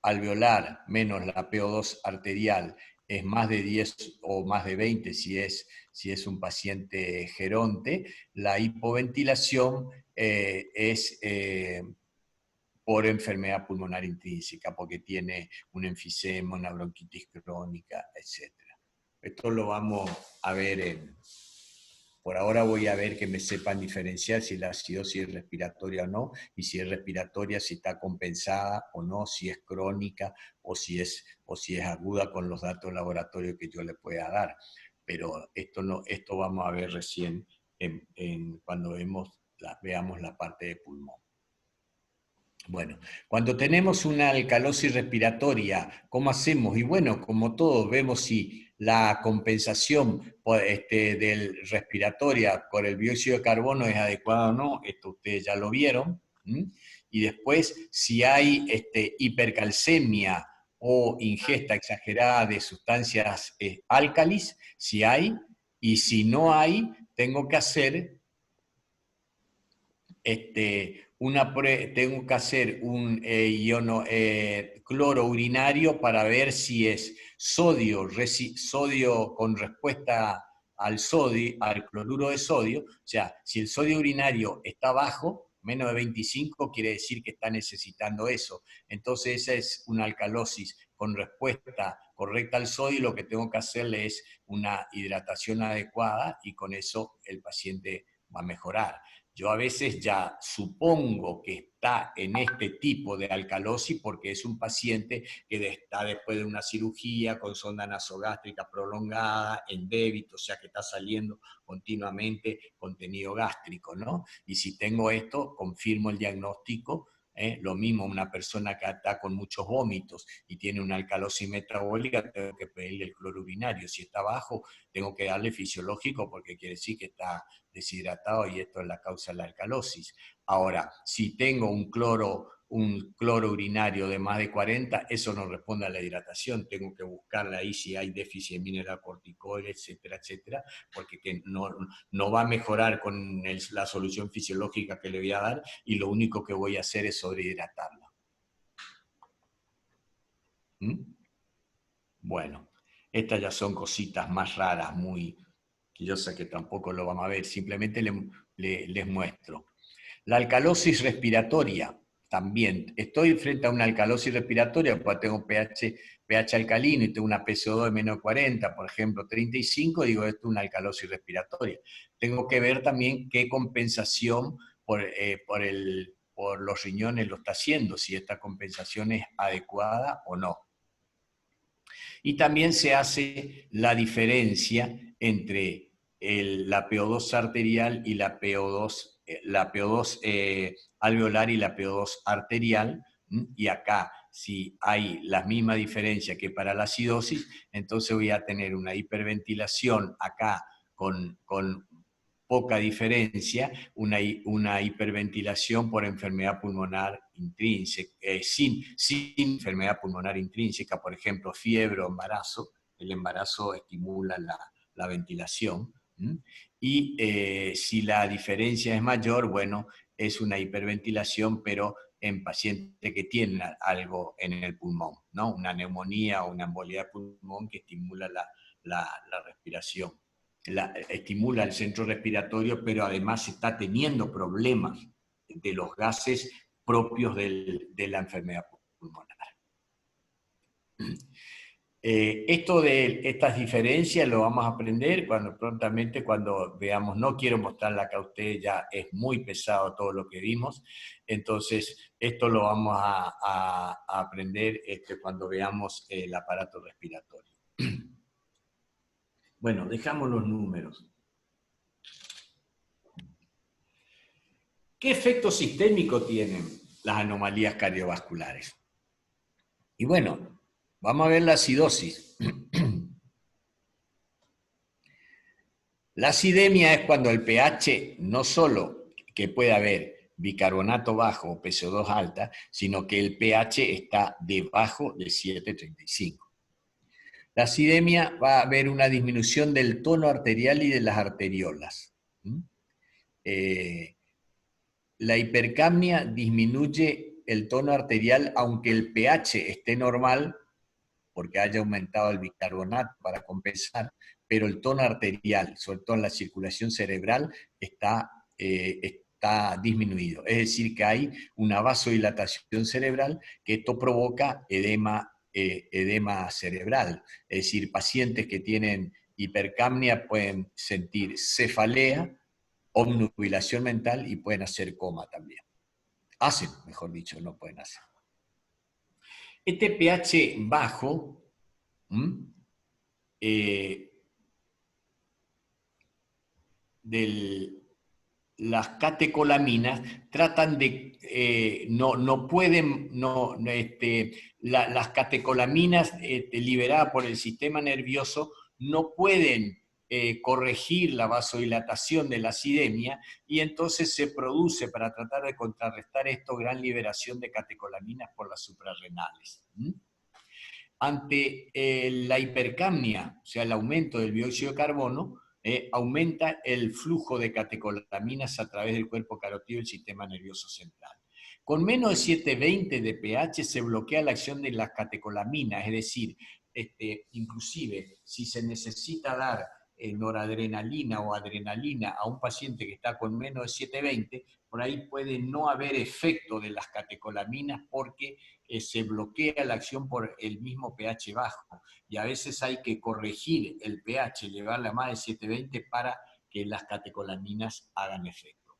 alveolar menos la PO2 arterial es más de 10 o más de 20 si es un paciente geronte, la hipoventilación es por enfermedad pulmonar intrínseca, porque tiene un enfisema, una bronquitis crónica, etc. Esto lo vamos a ver por ahora voy a ver que me sepan diferenciar si la acidosis es respiratoria o no, y si es respiratoria, si está compensada o no, si es crónica o si es aguda con los datos laboratorios que yo le pueda dar. pero esto, no, esto vamos a ver recién cuando veamos la parte de pulmón. Bueno, cuando tenemos una alcalosis respiratoria, ¿cómo hacemos? Y bueno, como todos, vemos si la compensación del respiratoria por el dióxido de carbono es adecuada o no, esto ustedes ya lo vieron. Y después, si hay hipercalcemia o ingesta exagerada de sustancias álcalis, si hay, y si no hay, tengo que hacer tengo que hacer un cloro urinario para ver si es sodio con respuesta al sodio, al cloruro de sodio. O sea, si el sodio urinario está bajo, menos de 25, quiere decir que está necesitando eso. Entonces esa es una alcalosis con respuesta correcta al sodio, y lo que tengo que hacerle es una hidratación adecuada, y con eso el paciente va a mejorar. Yo a veces ya supongo que está en este tipo de alcalosis porque es un paciente que está después de una cirugía con sonda nasogástrica prolongada, en débito, o sea que está saliendo continuamente contenido gástrico, ¿no? Y si tengo esto, confirmo el diagnóstico. Lo mismo una persona que está con muchos vómitos y tiene una alcalosis metabólica, tengo que pedirle el cloro urinario. Si está bajo, tengo que darle fisiológico porque quiere decir que está deshidratado y esto es la causa de la alcalosis. Ahora, si tengo un cloro urinario de más de 40, eso no responde a la hidratación, tengo que buscarle ahí si hay déficit de mineralocorticoides, etcétera, etcétera, porque no va a mejorar con la solución fisiológica que le voy a dar, y lo único que voy a hacer es sobrehidratarla. Bueno, estas ya son cositas más raras, que yo sé que tampoco lo vamos a ver, simplemente les muestro. La alcalosis respiratoria, también. Estoy frente a una alcalosis respiratoria, porque tengo pH alcalino y tengo una PCO2 de menos 40, por ejemplo, 35, digo, esto es una alcalosis respiratoria. Tengo que ver también qué compensación por los riñones lo está haciendo, si esta compensación es adecuada o no. Y también se hace la diferencia entre la PO2 arterial y la PO2 alveolar y la PO2 arterial, y acá, si hay la misma diferencia que para la acidosis, entonces voy a tener una hiperventilación acá con poca diferencia, una hiperventilación por enfermedad pulmonar intrínseca, sin enfermedad pulmonar intrínseca, por ejemplo, fiebre o embarazo. El embarazo estimula la ventilación. Y si la diferencia es mayor, bueno, es una hiperventilación, pero en pacientes que tienen algo en el pulmón, ¿no? Una neumonía o una embolia de pulmón que estimula la respiración. Estimula el centro respiratorio, pero además está teniendo problemas de los gases propios de la enfermedad pulmonar. Esto de estas diferencias lo vamos a aprender prontamente cuando veamos. No quiero mostrarla acá a ustedes, ya es muy pesado todo lo que vimos, entonces esto lo vamos a aprender cuando veamos el aparato respiratorio. Bueno, dejamos los números. ¿Qué efecto sistémico tienen las anomalías cardiovasculares? Y bueno, vamos a ver la acidosis. La acidemia es cuando el pH no solo que puede haber bicarbonato bajo o PCO2 alta, sino que el pH está debajo de 7,35. La acidemia va a haber una disminución del tono arterial y de las arteriolas. La hipercapnia disminuye el tono arterial aunque el pH esté normal, porque haya aumentado el bicarbonato para compensar, pero el tono arterial, sobre todo en la circulación cerebral, está disminuido. Es decir, que hay una vasodilatación cerebral, que esto provoca edema cerebral. Es decir, pacientes que tienen hipercapnia pueden sentir cefalea, obnubilación mental y pueden hacer coma también. Hacen, mejor dicho, no pueden hacer. Este pH bajo las catecolaminas tratan de, no pueden, las catecolaminas liberadas por el sistema nervioso no pueden corregir la vasodilatación de la acidemia, y entonces se produce, para tratar de contrarrestar esto, gran liberación de catecolaminas por las suprarrenales. Ante la hipercapnia, o sea, el aumento del dióxido de carbono, aumenta el flujo de catecolaminas a través del cuerpo carotídeo del sistema nervioso central. Con menos de 720 de pH se bloquea la acción de las catecolaminas, es decir, inclusive si se necesita dar noradrenalina o adrenalina a un paciente que está con menos de 720, por ahí puede no haber efecto de las catecolaminas porque se bloquea la acción por el mismo pH bajo, y a veces hay que corregir el pH, llevarla a más de 720 para que las catecolaminas hagan efecto.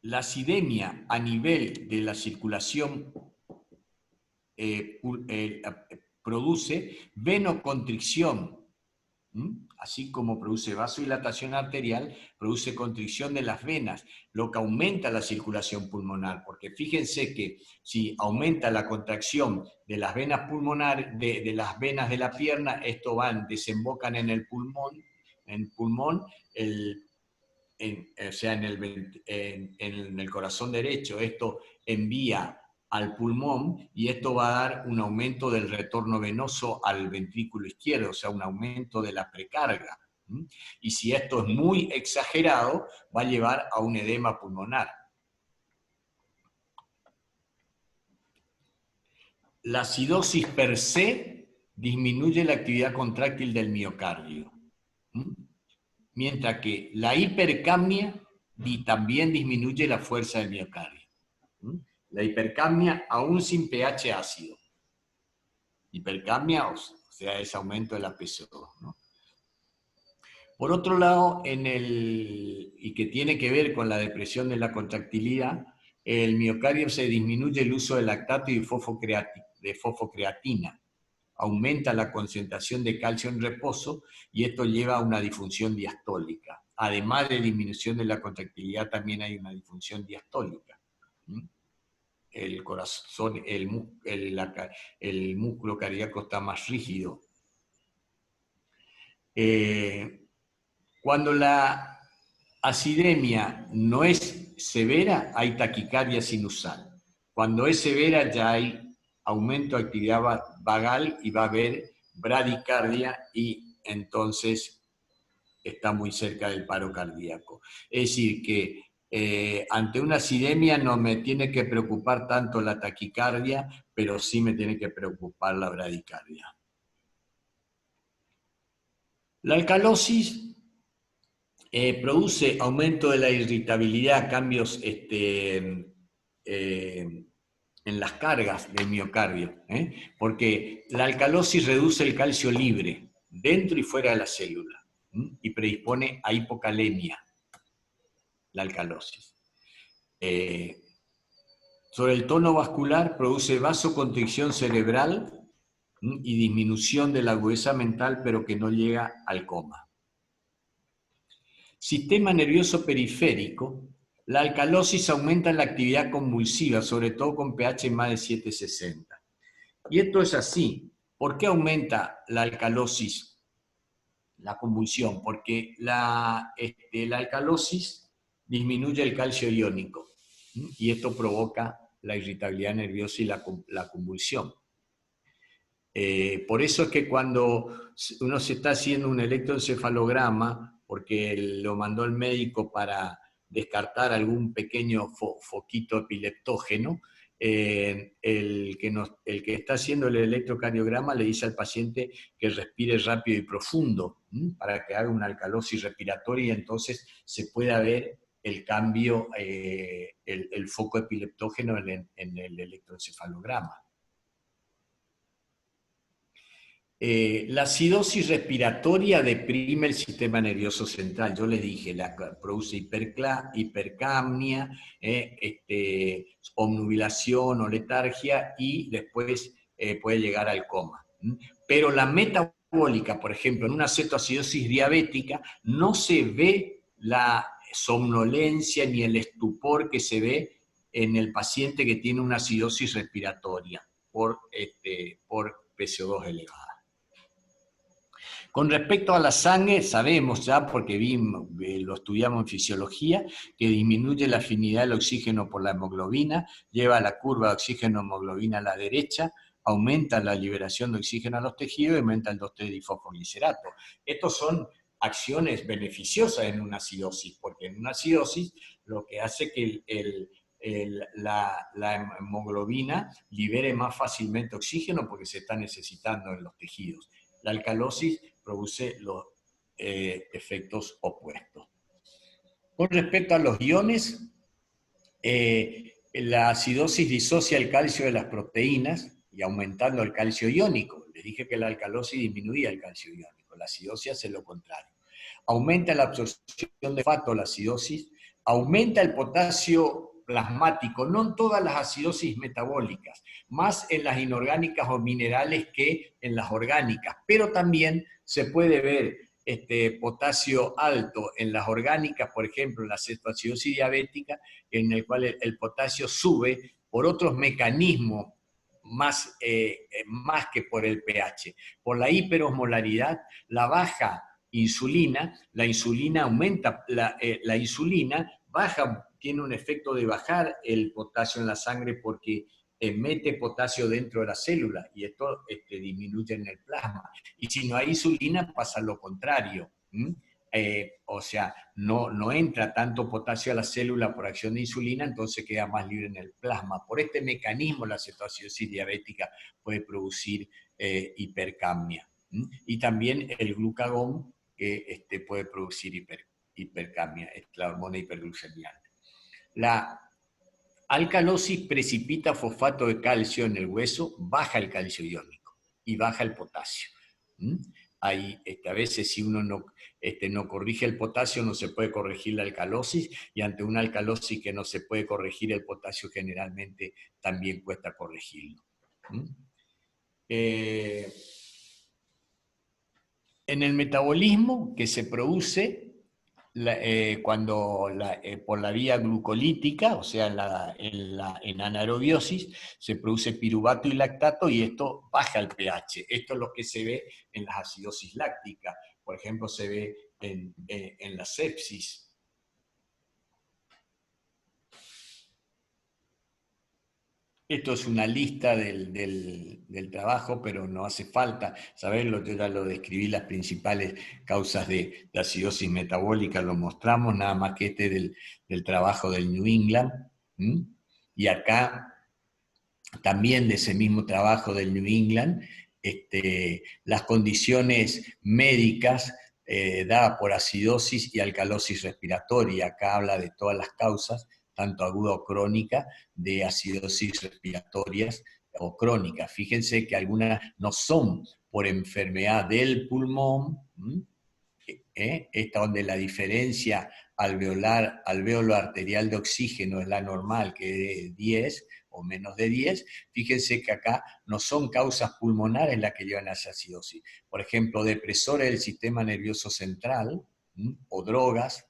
La acidemia a nivel de la circulación produce venoconstricción, así como produce vasodilatación arterial, produce constricción de las venas, lo que aumenta la circulación pulmonar, porque fíjense que si aumenta la contracción de las venas pulmonares, de las venas de la pierna, esto desembocan en el pulmón, o sea, en el corazón derecho, esto envía al pulmón, y esto va a dar un aumento del retorno venoso al ventrículo izquierdo, o sea, un aumento de la precarga. Y si esto es muy exagerado, va a llevar a un edema pulmonar. La acidosis per se disminuye la actividad contráctil del miocardio, mientras que la hipercapnia también disminuye la fuerza del miocardio. La hipercapnia aún sin pH ácido. Hipercapnia, o sea, es aumento de la PCO2, ¿no? Por otro lado, y que tiene que ver con la depresión de la contractilidad, el miocardio se disminuye el uso de lactato y de fosfocreatina. Aumenta la concentración de calcio en reposo, y esto lleva a una disfunción diastólica. Además de disminución de la contractilidad, también hay una disfunción diastólica. El corazón, el músculo cardíaco está más rígido. Cuando la acidemia no es severa, hay taquicardia sinusal. Cuando es severa, ya hay aumento de actividad vagal y va a haber bradicardia, y entonces está muy cerca del paro cardíaco. Es decir, que ante una acidemia no me tiene que preocupar tanto la taquicardia, pero sí me tiene que preocupar la bradicardia. La alcalosis produce aumento de la irritabilidad, cambios en las cargas del miocardio, porque la alcalosis reduce el calcio libre dentro y fuera de la célula, y predispone a hipocalemia, la alcalosis. Sobre el tono vascular, produce vasoconstricción cerebral y disminución de la agudeza mental, pero que no llega al coma. Sistema nervioso periférico. La alcalosis aumenta la actividad convulsiva, sobre todo con pH más de 760. Y esto es así. ¿Por qué aumenta la alcalosis, la convulsión? Porque la alcalosis disminuye el calcio iónico, y esto provoca la irritabilidad nerviosa y la convulsión. Por eso es que cuando uno se está haciendo un electroencefalograma, porque lo mandó el médico para descartar algún pequeño foquito epileptógeno, el que está haciendo el electrocardiograma le dice al paciente que respire rápido y profundo, para que haga una alcalosis respiratoria, y entonces se pueda ver el cambio, el foco epileptógeno en el electroencefalograma. La acidosis respiratoria deprime el sistema nervioso central. Yo les dije, produce hipercapnia, obnubilación o letargia, y después puede llegar al coma. Pero la metabólica, por ejemplo, en una cetoacidosis diabética, no se ve la somnolencia ni el estupor que se ve en el paciente que tiene una acidosis respiratoria por PCO2 elevada. Con respecto a la sangre, sabemos ya, porque lo estudiamos en fisiología, que disminuye la afinidad del oxígeno por la hemoglobina, lleva la curva de oxígeno-hemoglobina a la derecha, aumenta la liberación de oxígeno a los tejidos y aumenta el 2,3-difosfoglicerato. Estos son acciones beneficiosas en una acidosis, porque en una acidosis lo que hace que la hemoglobina libere más fácilmente oxígeno porque se está necesitando en los tejidos. La alcalosis produce los efectos opuestos. Con respecto a los iones, la acidosis disocia el calcio de las proteínas y aumentando el calcio iónico. Les dije que la alcalosis disminuía el calcio iónico, la acidosis hace lo contrario. Aumenta la absorción de fosfato, la acidosis, aumenta el potasio plasmático, no en todas las acidosis metabólicas, más en las inorgánicas o minerales que en las orgánicas, pero también se puede ver potasio alto en las orgánicas, por ejemplo, en la cetoacidosis diabética, en el cual el potasio sube por otros mecanismos más que por el pH. Por la hiperosmolaridad, la baja insulina, la insulina aumenta, la insulina baja, tiene un efecto de bajar el potasio en la sangre porque mete potasio dentro de la célula y esto disminuye en el plasma. Y si no hay insulina pasa lo contrario. O sea, no entra tanto potasio a la célula por acción de insulina, entonces queda más libre en el plasma. Por este mecanismo la cetoacidosis diabética puede producir hipercamia. Y también el glucagón que puede producir hipercamia, es la hormona hiperglucemiante. La alcalosis precipita fosfato de calcio en el hueso, baja el calcio iónico y baja el potasio. Hay, a veces si uno no corrige el potasio no se puede corregir la alcalosis, y ante una alcalosis que no se puede corregir el potasio generalmente también cuesta corregirlo. En el metabolismo que se produce por la vía glucolítica, o sea, en anaerobiosis, se produce piruvato y lactato y esto baja el pH. Esto es lo que se ve en las acidosis lácticas. Por ejemplo, se ve en la sepsis. Esto es una lista del trabajo, pero no hace falta saberlo. Yo ya lo describí, las principales causas de acidosis metabólica, lo mostramos, nada más que del trabajo del New England. Y acá, también de ese mismo trabajo del New England, las condiciones médicas dadas por acidosis y alcalosis respiratoria. Acá habla de todas las causas, tanto aguda o crónica, de acidosis respiratorias o crónicas. Fíjense que algunas no son por enfermedad del pulmón, esta donde la diferencia alveolo arterial de oxígeno es la normal, que es 10 o menos de 10, fíjense que acá no son causas pulmonares las que llevan a esa acidosis. Por ejemplo, depresores del sistema nervioso central, o drogas,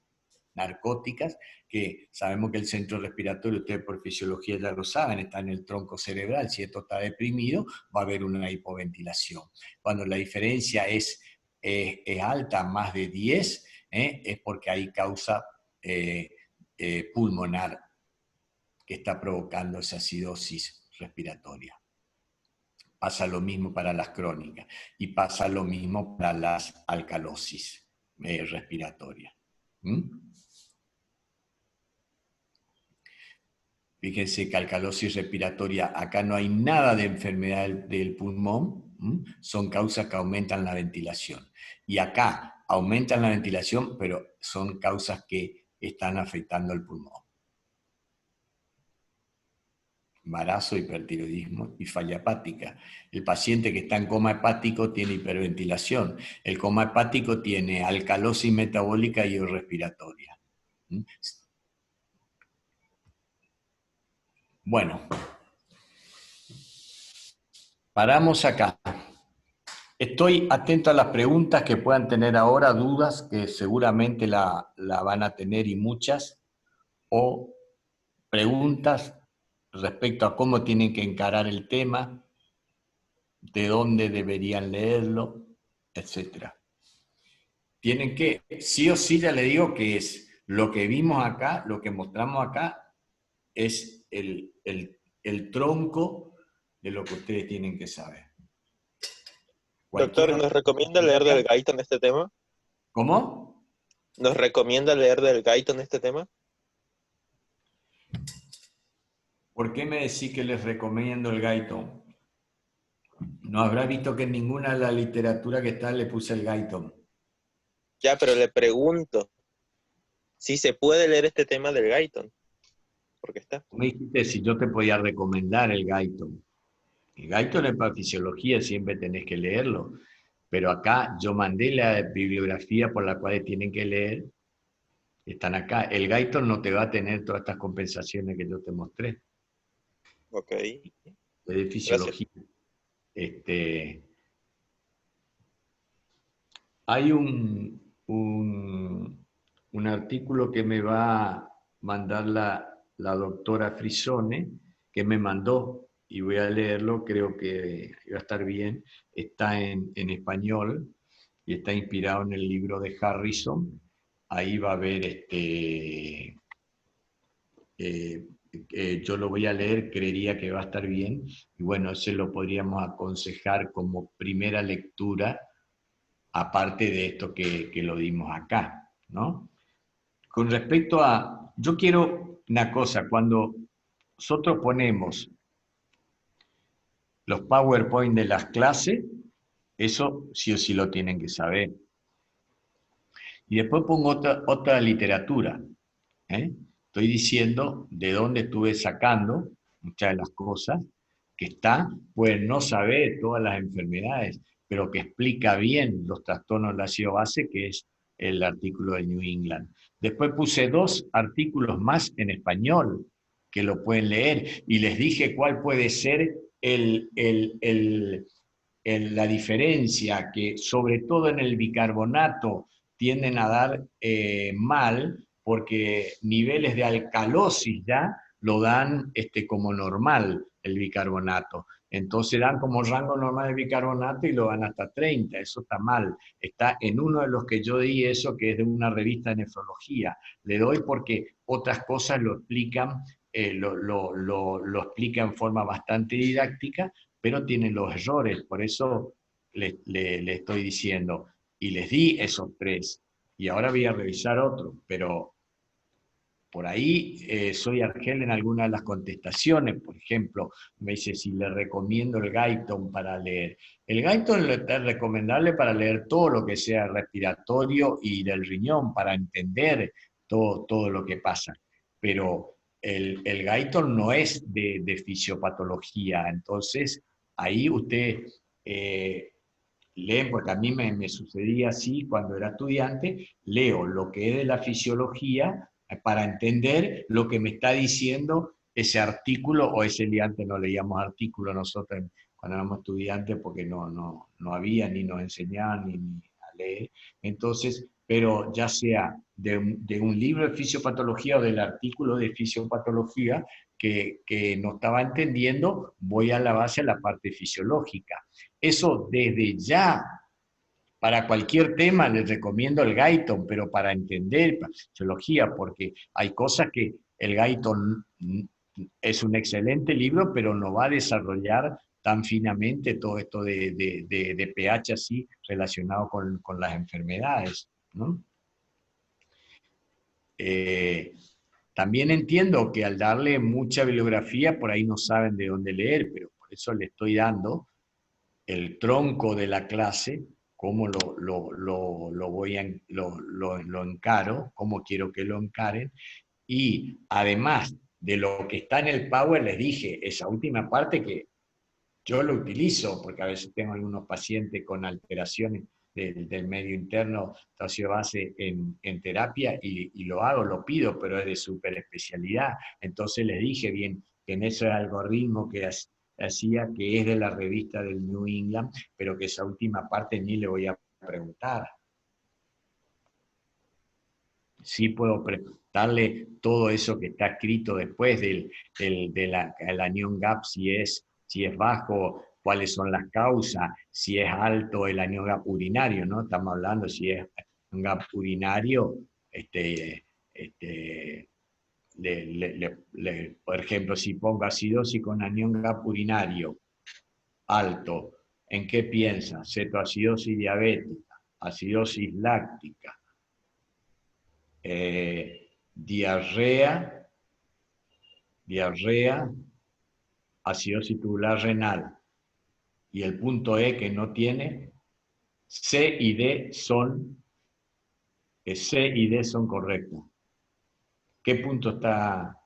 narcóticas, que sabemos que el centro respiratorio, ustedes por fisiología ya lo saben, está en el tronco cerebral. Si esto está deprimido, va a haber una hipoventilación. Cuando la diferencia es alta, más de 10, es porque hay causa pulmonar que está provocando esa acidosis respiratoria. Pasa lo mismo para las crónicas y pasa lo mismo para las alcalosis respiratorias. Fíjense que alcalosis respiratoria, acá no hay nada de enfermedad del pulmón, son causas que aumentan la ventilación. Y acá aumentan la ventilación, pero son causas que están afectando el pulmón. Embarazo, hipertiroidismo y falla hepática. El paciente que está en coma hepático tiene hiperventilación. El coma hepático tiene alcalosis metabólica y respiratoria. Bueno, paramos acá. Estoy atento a las preguntas que puedan tener ahora, dudas que seguramente la van a tener y muchas, o preguntas respecto a cómo tienen que encarar el tema, de dónde deberían leerlo, etc. Tienen que, sí o sí ya le digo que es lo que vimos acá, lo que mostramos acá, es el tronco de lo que ustedes tienen que saber. Doctor, Cualquiera- ¿nos recomienda leer del Gaiton este tema? ¿Cómo? ¿Nos recomienda leer del Gaiton este tema? ¿Por qué me decís que les recomiendo el Gaiton? No habrá visto que en ninguna de la literatura que está le puse el Gaiton. Ya, pero le pregunto si se puede leer este tema del Gaiton. Porque está. Me dijiste si yo te podía recomendar el Gaiton. El Gaiton es para fisiología, siempre tenés que leerlo. Pero acá yo mandé la bibliografía por la cual tienen que leer. Están acá. El Gaiton no te va a tener todas estas compensaciones que yo te mostré. Ok. Es de Gracias. fisiología. Hay un artículo que me va a mandar la doctora Frisone, que me mandó, y voy a leerlo, creo que va a estar bien. Está en español y está inspirado en el libro de Harrison. Ahí va a haber, yo lo voy a leer, creería que va a estar bien, y bueno, ese lo podríamos aconsejar como primera lectura, aparte de esto que lo dimos acá, ¿no? Con respecto a, yo quiero una cosa, cuando nosotros ponemos los PowerPoint de las clases, eso sí o sí lo tienen que saber. Y después pongo otra literatura, ¿eh? Estoy diciendo de dónde estuve sacando muchas de las cosas, que está, pueden no saber todas las enfermedades, pero que explica bien los trastornos del ácido base, que es el artículo de New England. Después puse 2 artículos más en español, que lo pueden leer, y les dije cuál puede ser la diferencia, que sobre todo en el bicarbonato tienden a dar mal, porque niveles de alcalosis ya lo dan como normal el bicarbonato. Entonces dan como rango normal el bicarbonato y lo dan hasta 30, eso está mal. Está en uno de los que yo di eso, que es de una revista de nefrología. Le doy porque otras cosas lo explican, lo explica en forma bastante didáctica, pero tienen los errores, por eso le estoy diciendo. Y les di esos 3, y ahora voy a revisar otro, pero por ahí soy argel en alguna de las contestaciones. Por ejemplo, me dice si le recomiendo el Gaiton para leer. El Gaiton es recomendable para leer todo lo que sea respiratorio y del riñón, para entender todo lo que pasa. Pero el Gaiton no es de fisiopatología, entonces ahí usted leen, porque a mí me sucedía así cuando era estudiante, leo lo que es de la fisiología para entender lo que me está diciendo ese artículo, o ese día antes no leíamos artículo nosotros cuando éramos estudiantes, porque no había, ni nos enseñaban, ni a leer. Entonces, pero ya sea de un libro de fisiopatología o del artículo de fisiopatología que no estaba entendiendo, voy a la base, a la parte fisiológica. Eso desde ya, para cualquier tema les recomiendo el Gaiton, pero para entender fisiología, porque hay cosas que el Gaiton es un excelente libro, pero no va a desarrollar tan finamente todo esto de pH así relacionado con las enfermedades, ¿no? También entiendo que al darle mucha bibliografía, por ahí no saben de dónde leer, pero por eso le estoy dando el tronco de la clase, cómo lo encaro, cómo quiero que lo encaren, y además de lo que está en el Power, les dije esa última parte que yo lo utilizo, porque a veces tengo algunos pacientes con alteraciones del medio interno, ácido base en terapia, y lo hago, lo pido, pero es de super especialidad. Entonces les dije bien que en ese algoritmo que decía que es de la revista del New England, pero que esa última parte ni le voy a preguntar. Sí puedo preguntarle todo eso que está escrito después de el anión gap, si es bajo, cuáles son las causas, si es alto el anión gap urinario, ¿no? Estamos hablando si es un gap urinario, por ejemplo, si pongo acidosis con anión gap urinario alto, ¿en qué piensa? Cetoacidosis diabética, acidosis láctica, diarrea, acidosis tubular renal, y el punto E que no tiene, C y D son correctos. ¿Qué punto está?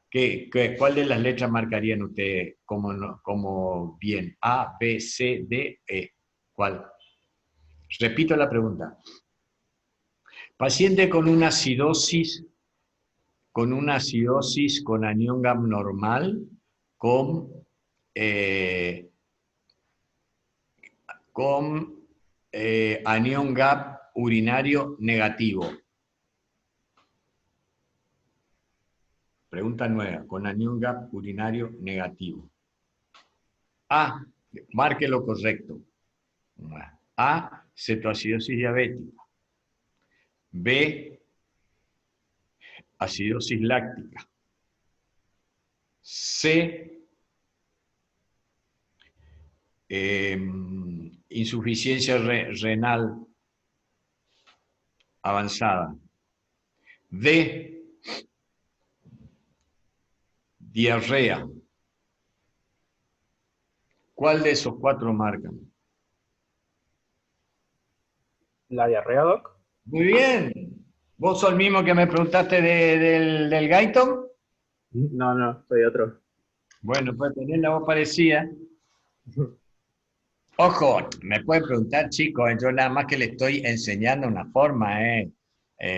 ¿Cuál de las letras marcarían ustedes como bien? A, B, C, D, E. ¿Cuál? Repito la pregunta. Paciente con una acidosis con anión gap normal, con anión gap urinario negativo. Pregunta nueva, con anión gap urinario negativo. A, marque lo correcto. A, cetoacidosis diabética. B, acidosis láctica. C, insuficiencia renal avanzada. D, diarrea. ¿Cuál de esos cuatro marcan? ¿La diarrea, Doc? Muy bien. ¿Vos sos el mismo que me preguntaste del Guyton? No, soy otro. Bueno, pues tenés la voz parecida. Ojo, me pueden preguntar, chicos, yo nada más que le estoy enseñando una forma,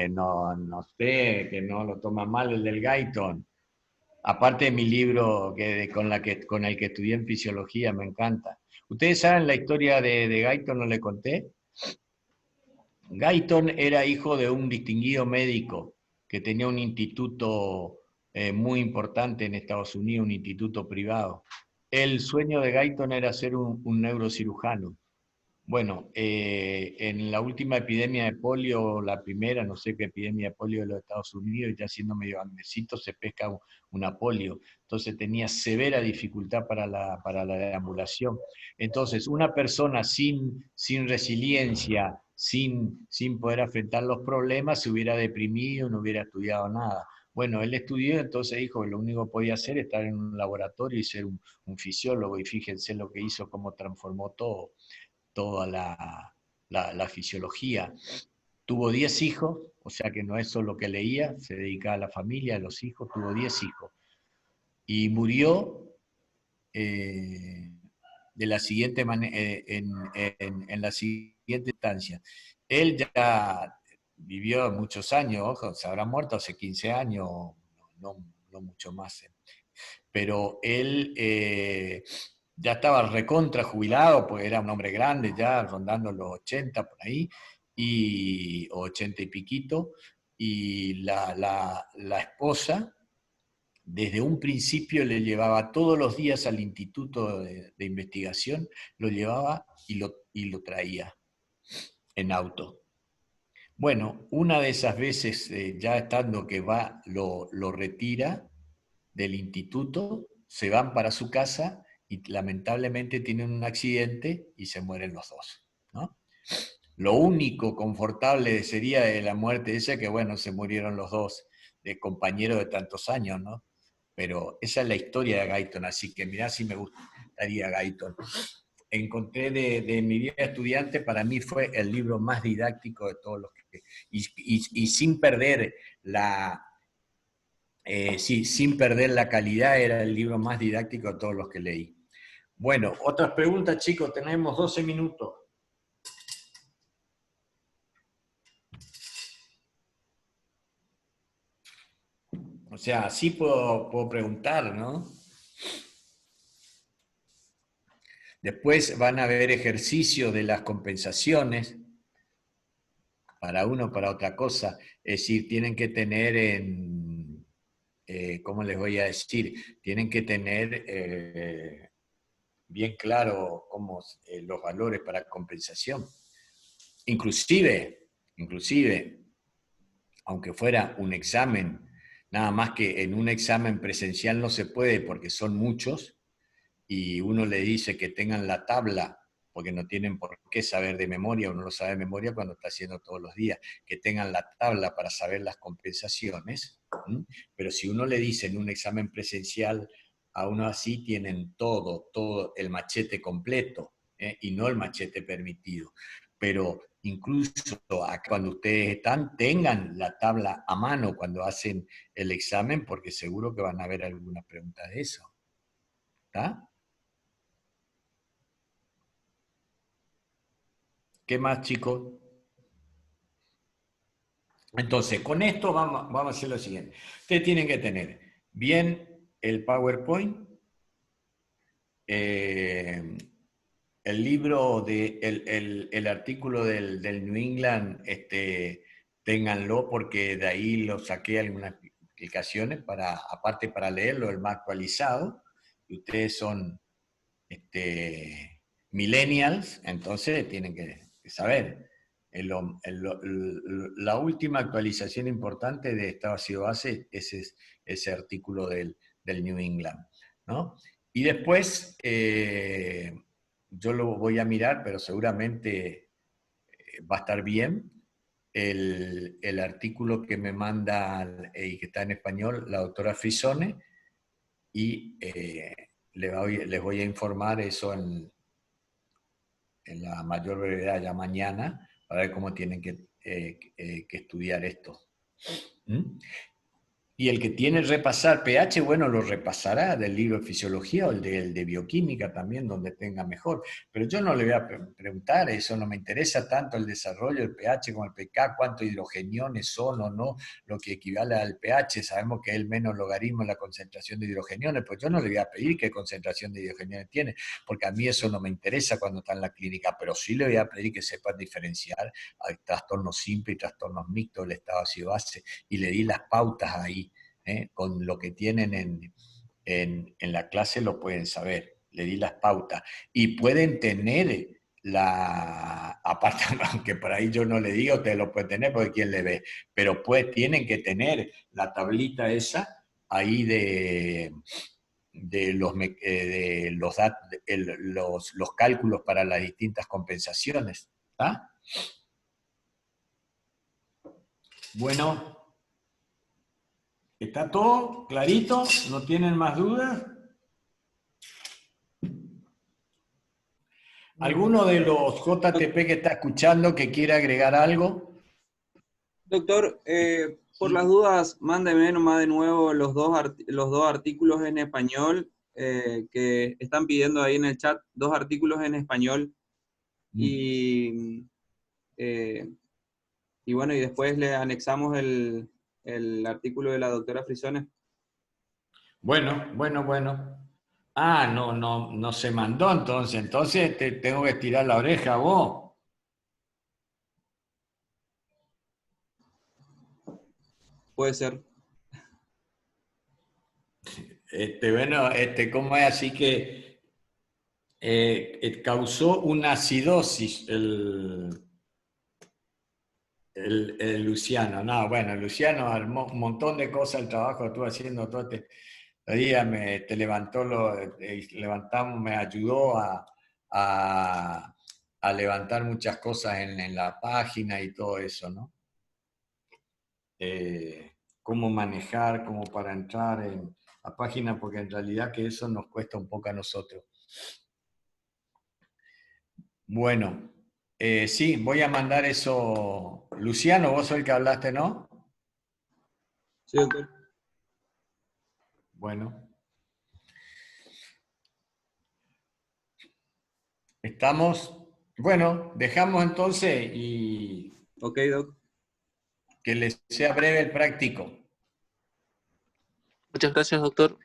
no sé, que no lo toma mal el del Guyton. Aparte de mi libro con el que estudié en fisiología, me encanta. ¿Ustedes saben la historia de Guyton? ¿No le conté? Guyton era hijo de un distinguido médico que tenía un instituto muy importante en Estados Unidos, un instituto privado. El sueño de Guyton era ser un neurocirujano. Bueno, en la última epidemia de polio, la primera, no sé qué epidemia de polio de los Estados Unidos, ya siendo medio grandecito, se pesca una polio. Entonces tenía severa dificultad para la deambulación. Entonces, una persona sin resiliencia, sin poder afrontar los problemas, se hubiera deprimido, no hubiera estudiado nada. Bueno, él estudió, entonces dijo que lo único que podía hacer es estar en un laboratorio y ser un fisiólogo, y fíjense lo que hizo, cómo transformó toda la fisiología. Tuvo 10 hijos, o sea que no es solo que leía, se dedicaba a la familia, a los hijos, tuvo 10 hijos. Y murió de la siguiente en la siguiente instancia. Él ya vivió muchos años, ojo, se habrá muerto hace 15 años, no mucho más. Pero él ya estaba recontra jubilado, pues era un hombre grande ya, rondando los 80 por ahí, o 80 y piquito, y la esposa desde un principio le llevaba todos los días al instituto de investigación, lo llevaba y lo traía en auto. Bueno, una de esas veces, ya estando que va, lo retira del instituto, se van para su casa y lamentablemente tienen un accidente y se mueren los dos, ¿no? Lo único confortable sería de la muerte esa que, bueno, se murieron los dos, de compañeros de tantos años, ¿no? Pero esa es la historia de Guyton, así que mirá si me gustaría Guyton. Encontré de mi vida estudiante, para mí fue el libro más didáctico de todos los que... Y sin perder sin perder la calidad, era el libro más didáctico de todos los que leí. Bueno, otras preguntas, chicos, tenemos 12 minutos. O sea, sí puedo preguntar, ¿no? Después van a haber ejercicios de las compensaciones, para uno o para otra cosa. Es decir, tienen que tener ¿cómo les voy a decir? Tienen que tener bien claro los valores para compensación. Inclusive, aunque fuera un examen, nada más que en un examen presencial no se puede porque son muchos, y uno le dice que tengan la tabla, porque no tienen por qué saber de memoria, uno lo sabe de memoria cuando está haciendo todos los días, que tengan la tabla para saber las compensaciones, ¿m? Pero si uno le dice en un examen presencial, a uno así tienen todo el machete completo, y no el machete permitido. Pero incluso acá, cuando ustedes están, tengan la tabla a mano cuando hacen el examen, porque seguro que van a haber alguna pregunta de eso. ¿Está? ¿Qué más, chicos? Entonces, con esto vamos a hacer lo siguiente. Ustedes tienen que tener bien el PowerPoint, el libro, el artículo del New England, ténganlo porque de ahí lo saqué algunas explicaciones, aparte para leerlo, el más actualizado. Y ustedes son millennials, entonces tienen que saber. La última actualización importante de estado ácido base es ese artículo del New England, ¿no? Y después, yo lo voy a mirar, pero seguramente va a estar bien, el artículo que me manda y que está en español la doctora Frisone, y les voy a informar eso en la mayor brevedad ya mañana, para ver cómo tienen que estudiar esto. ¿Mm? Y el que tiene que repasar pH, bueno, lo repasará del libro de fisiología o el de bioquímica también, donde tenga mejor. Pero yo no le voy a preguntar eso, no me interesa tanto el desarrollo del pH como el pK, cuántos hidrogeniones son o no, lo que equivale al pH. Sabemos que es el menos logaritmo en la concentración de hidrogeniones, pues yo no le voy a pedir qué concentración de hidrogeniones tiene, porque a mí eso no me interesa cuando está en la clínica, pero sí le voy a pedir que sepan diferenciar a trastornos simples y trastornos mixtos del estado ácido base, y le di las pautas ahí. Con lo que tienen en la clase lo pueden saber, le di las pautas, y pueden tener aparte, aunque por ahí yo no le digo, ustedes lo pueden tener porque quien le ve, pero pues tienen que tener la tablita esa ahí de los cálculos para las distintas compensaciones. ¿Está? Bueno. ¿Está todo clarito? ¿No tienen más dudas? ¿Alguno de los JTP que está escuchando que quiera agregar algo? Doctor, por las dudas, mándeme nomás de nuevo los dos artículos en español que están pidiendo ahí en el chat, 2 artículos en español. Y bueno, y después le anexamos el artículo de la doctora Frisone. Bueno. Ah, no se mandó entonces te tengo que estirar la oreja a vos. Puede ser. Bueno, ¿cómo es? Así que causó una acidosis el Luciano. No, bueno, Luciano armó un montón de cosas, el trabajo que estuvo haciendo todo este día, te levantó, levantamos, me ayudó a levantar muchas cosas en la página y todo eso, ¿no? Cómo manejar, cómo para entrar en la página, porque en realidad que eso nos cuesta un poco a nosotros. Bueno. Sí, voy a mandar eso. Luciano, vos sos el que hablaste, ¿no? Sí, doctor. Bueno. ¿Estamos? Bueno, dejamos entonces y... Ok, doc. Que les sea breve el práctico. Muchas gracias, doctor.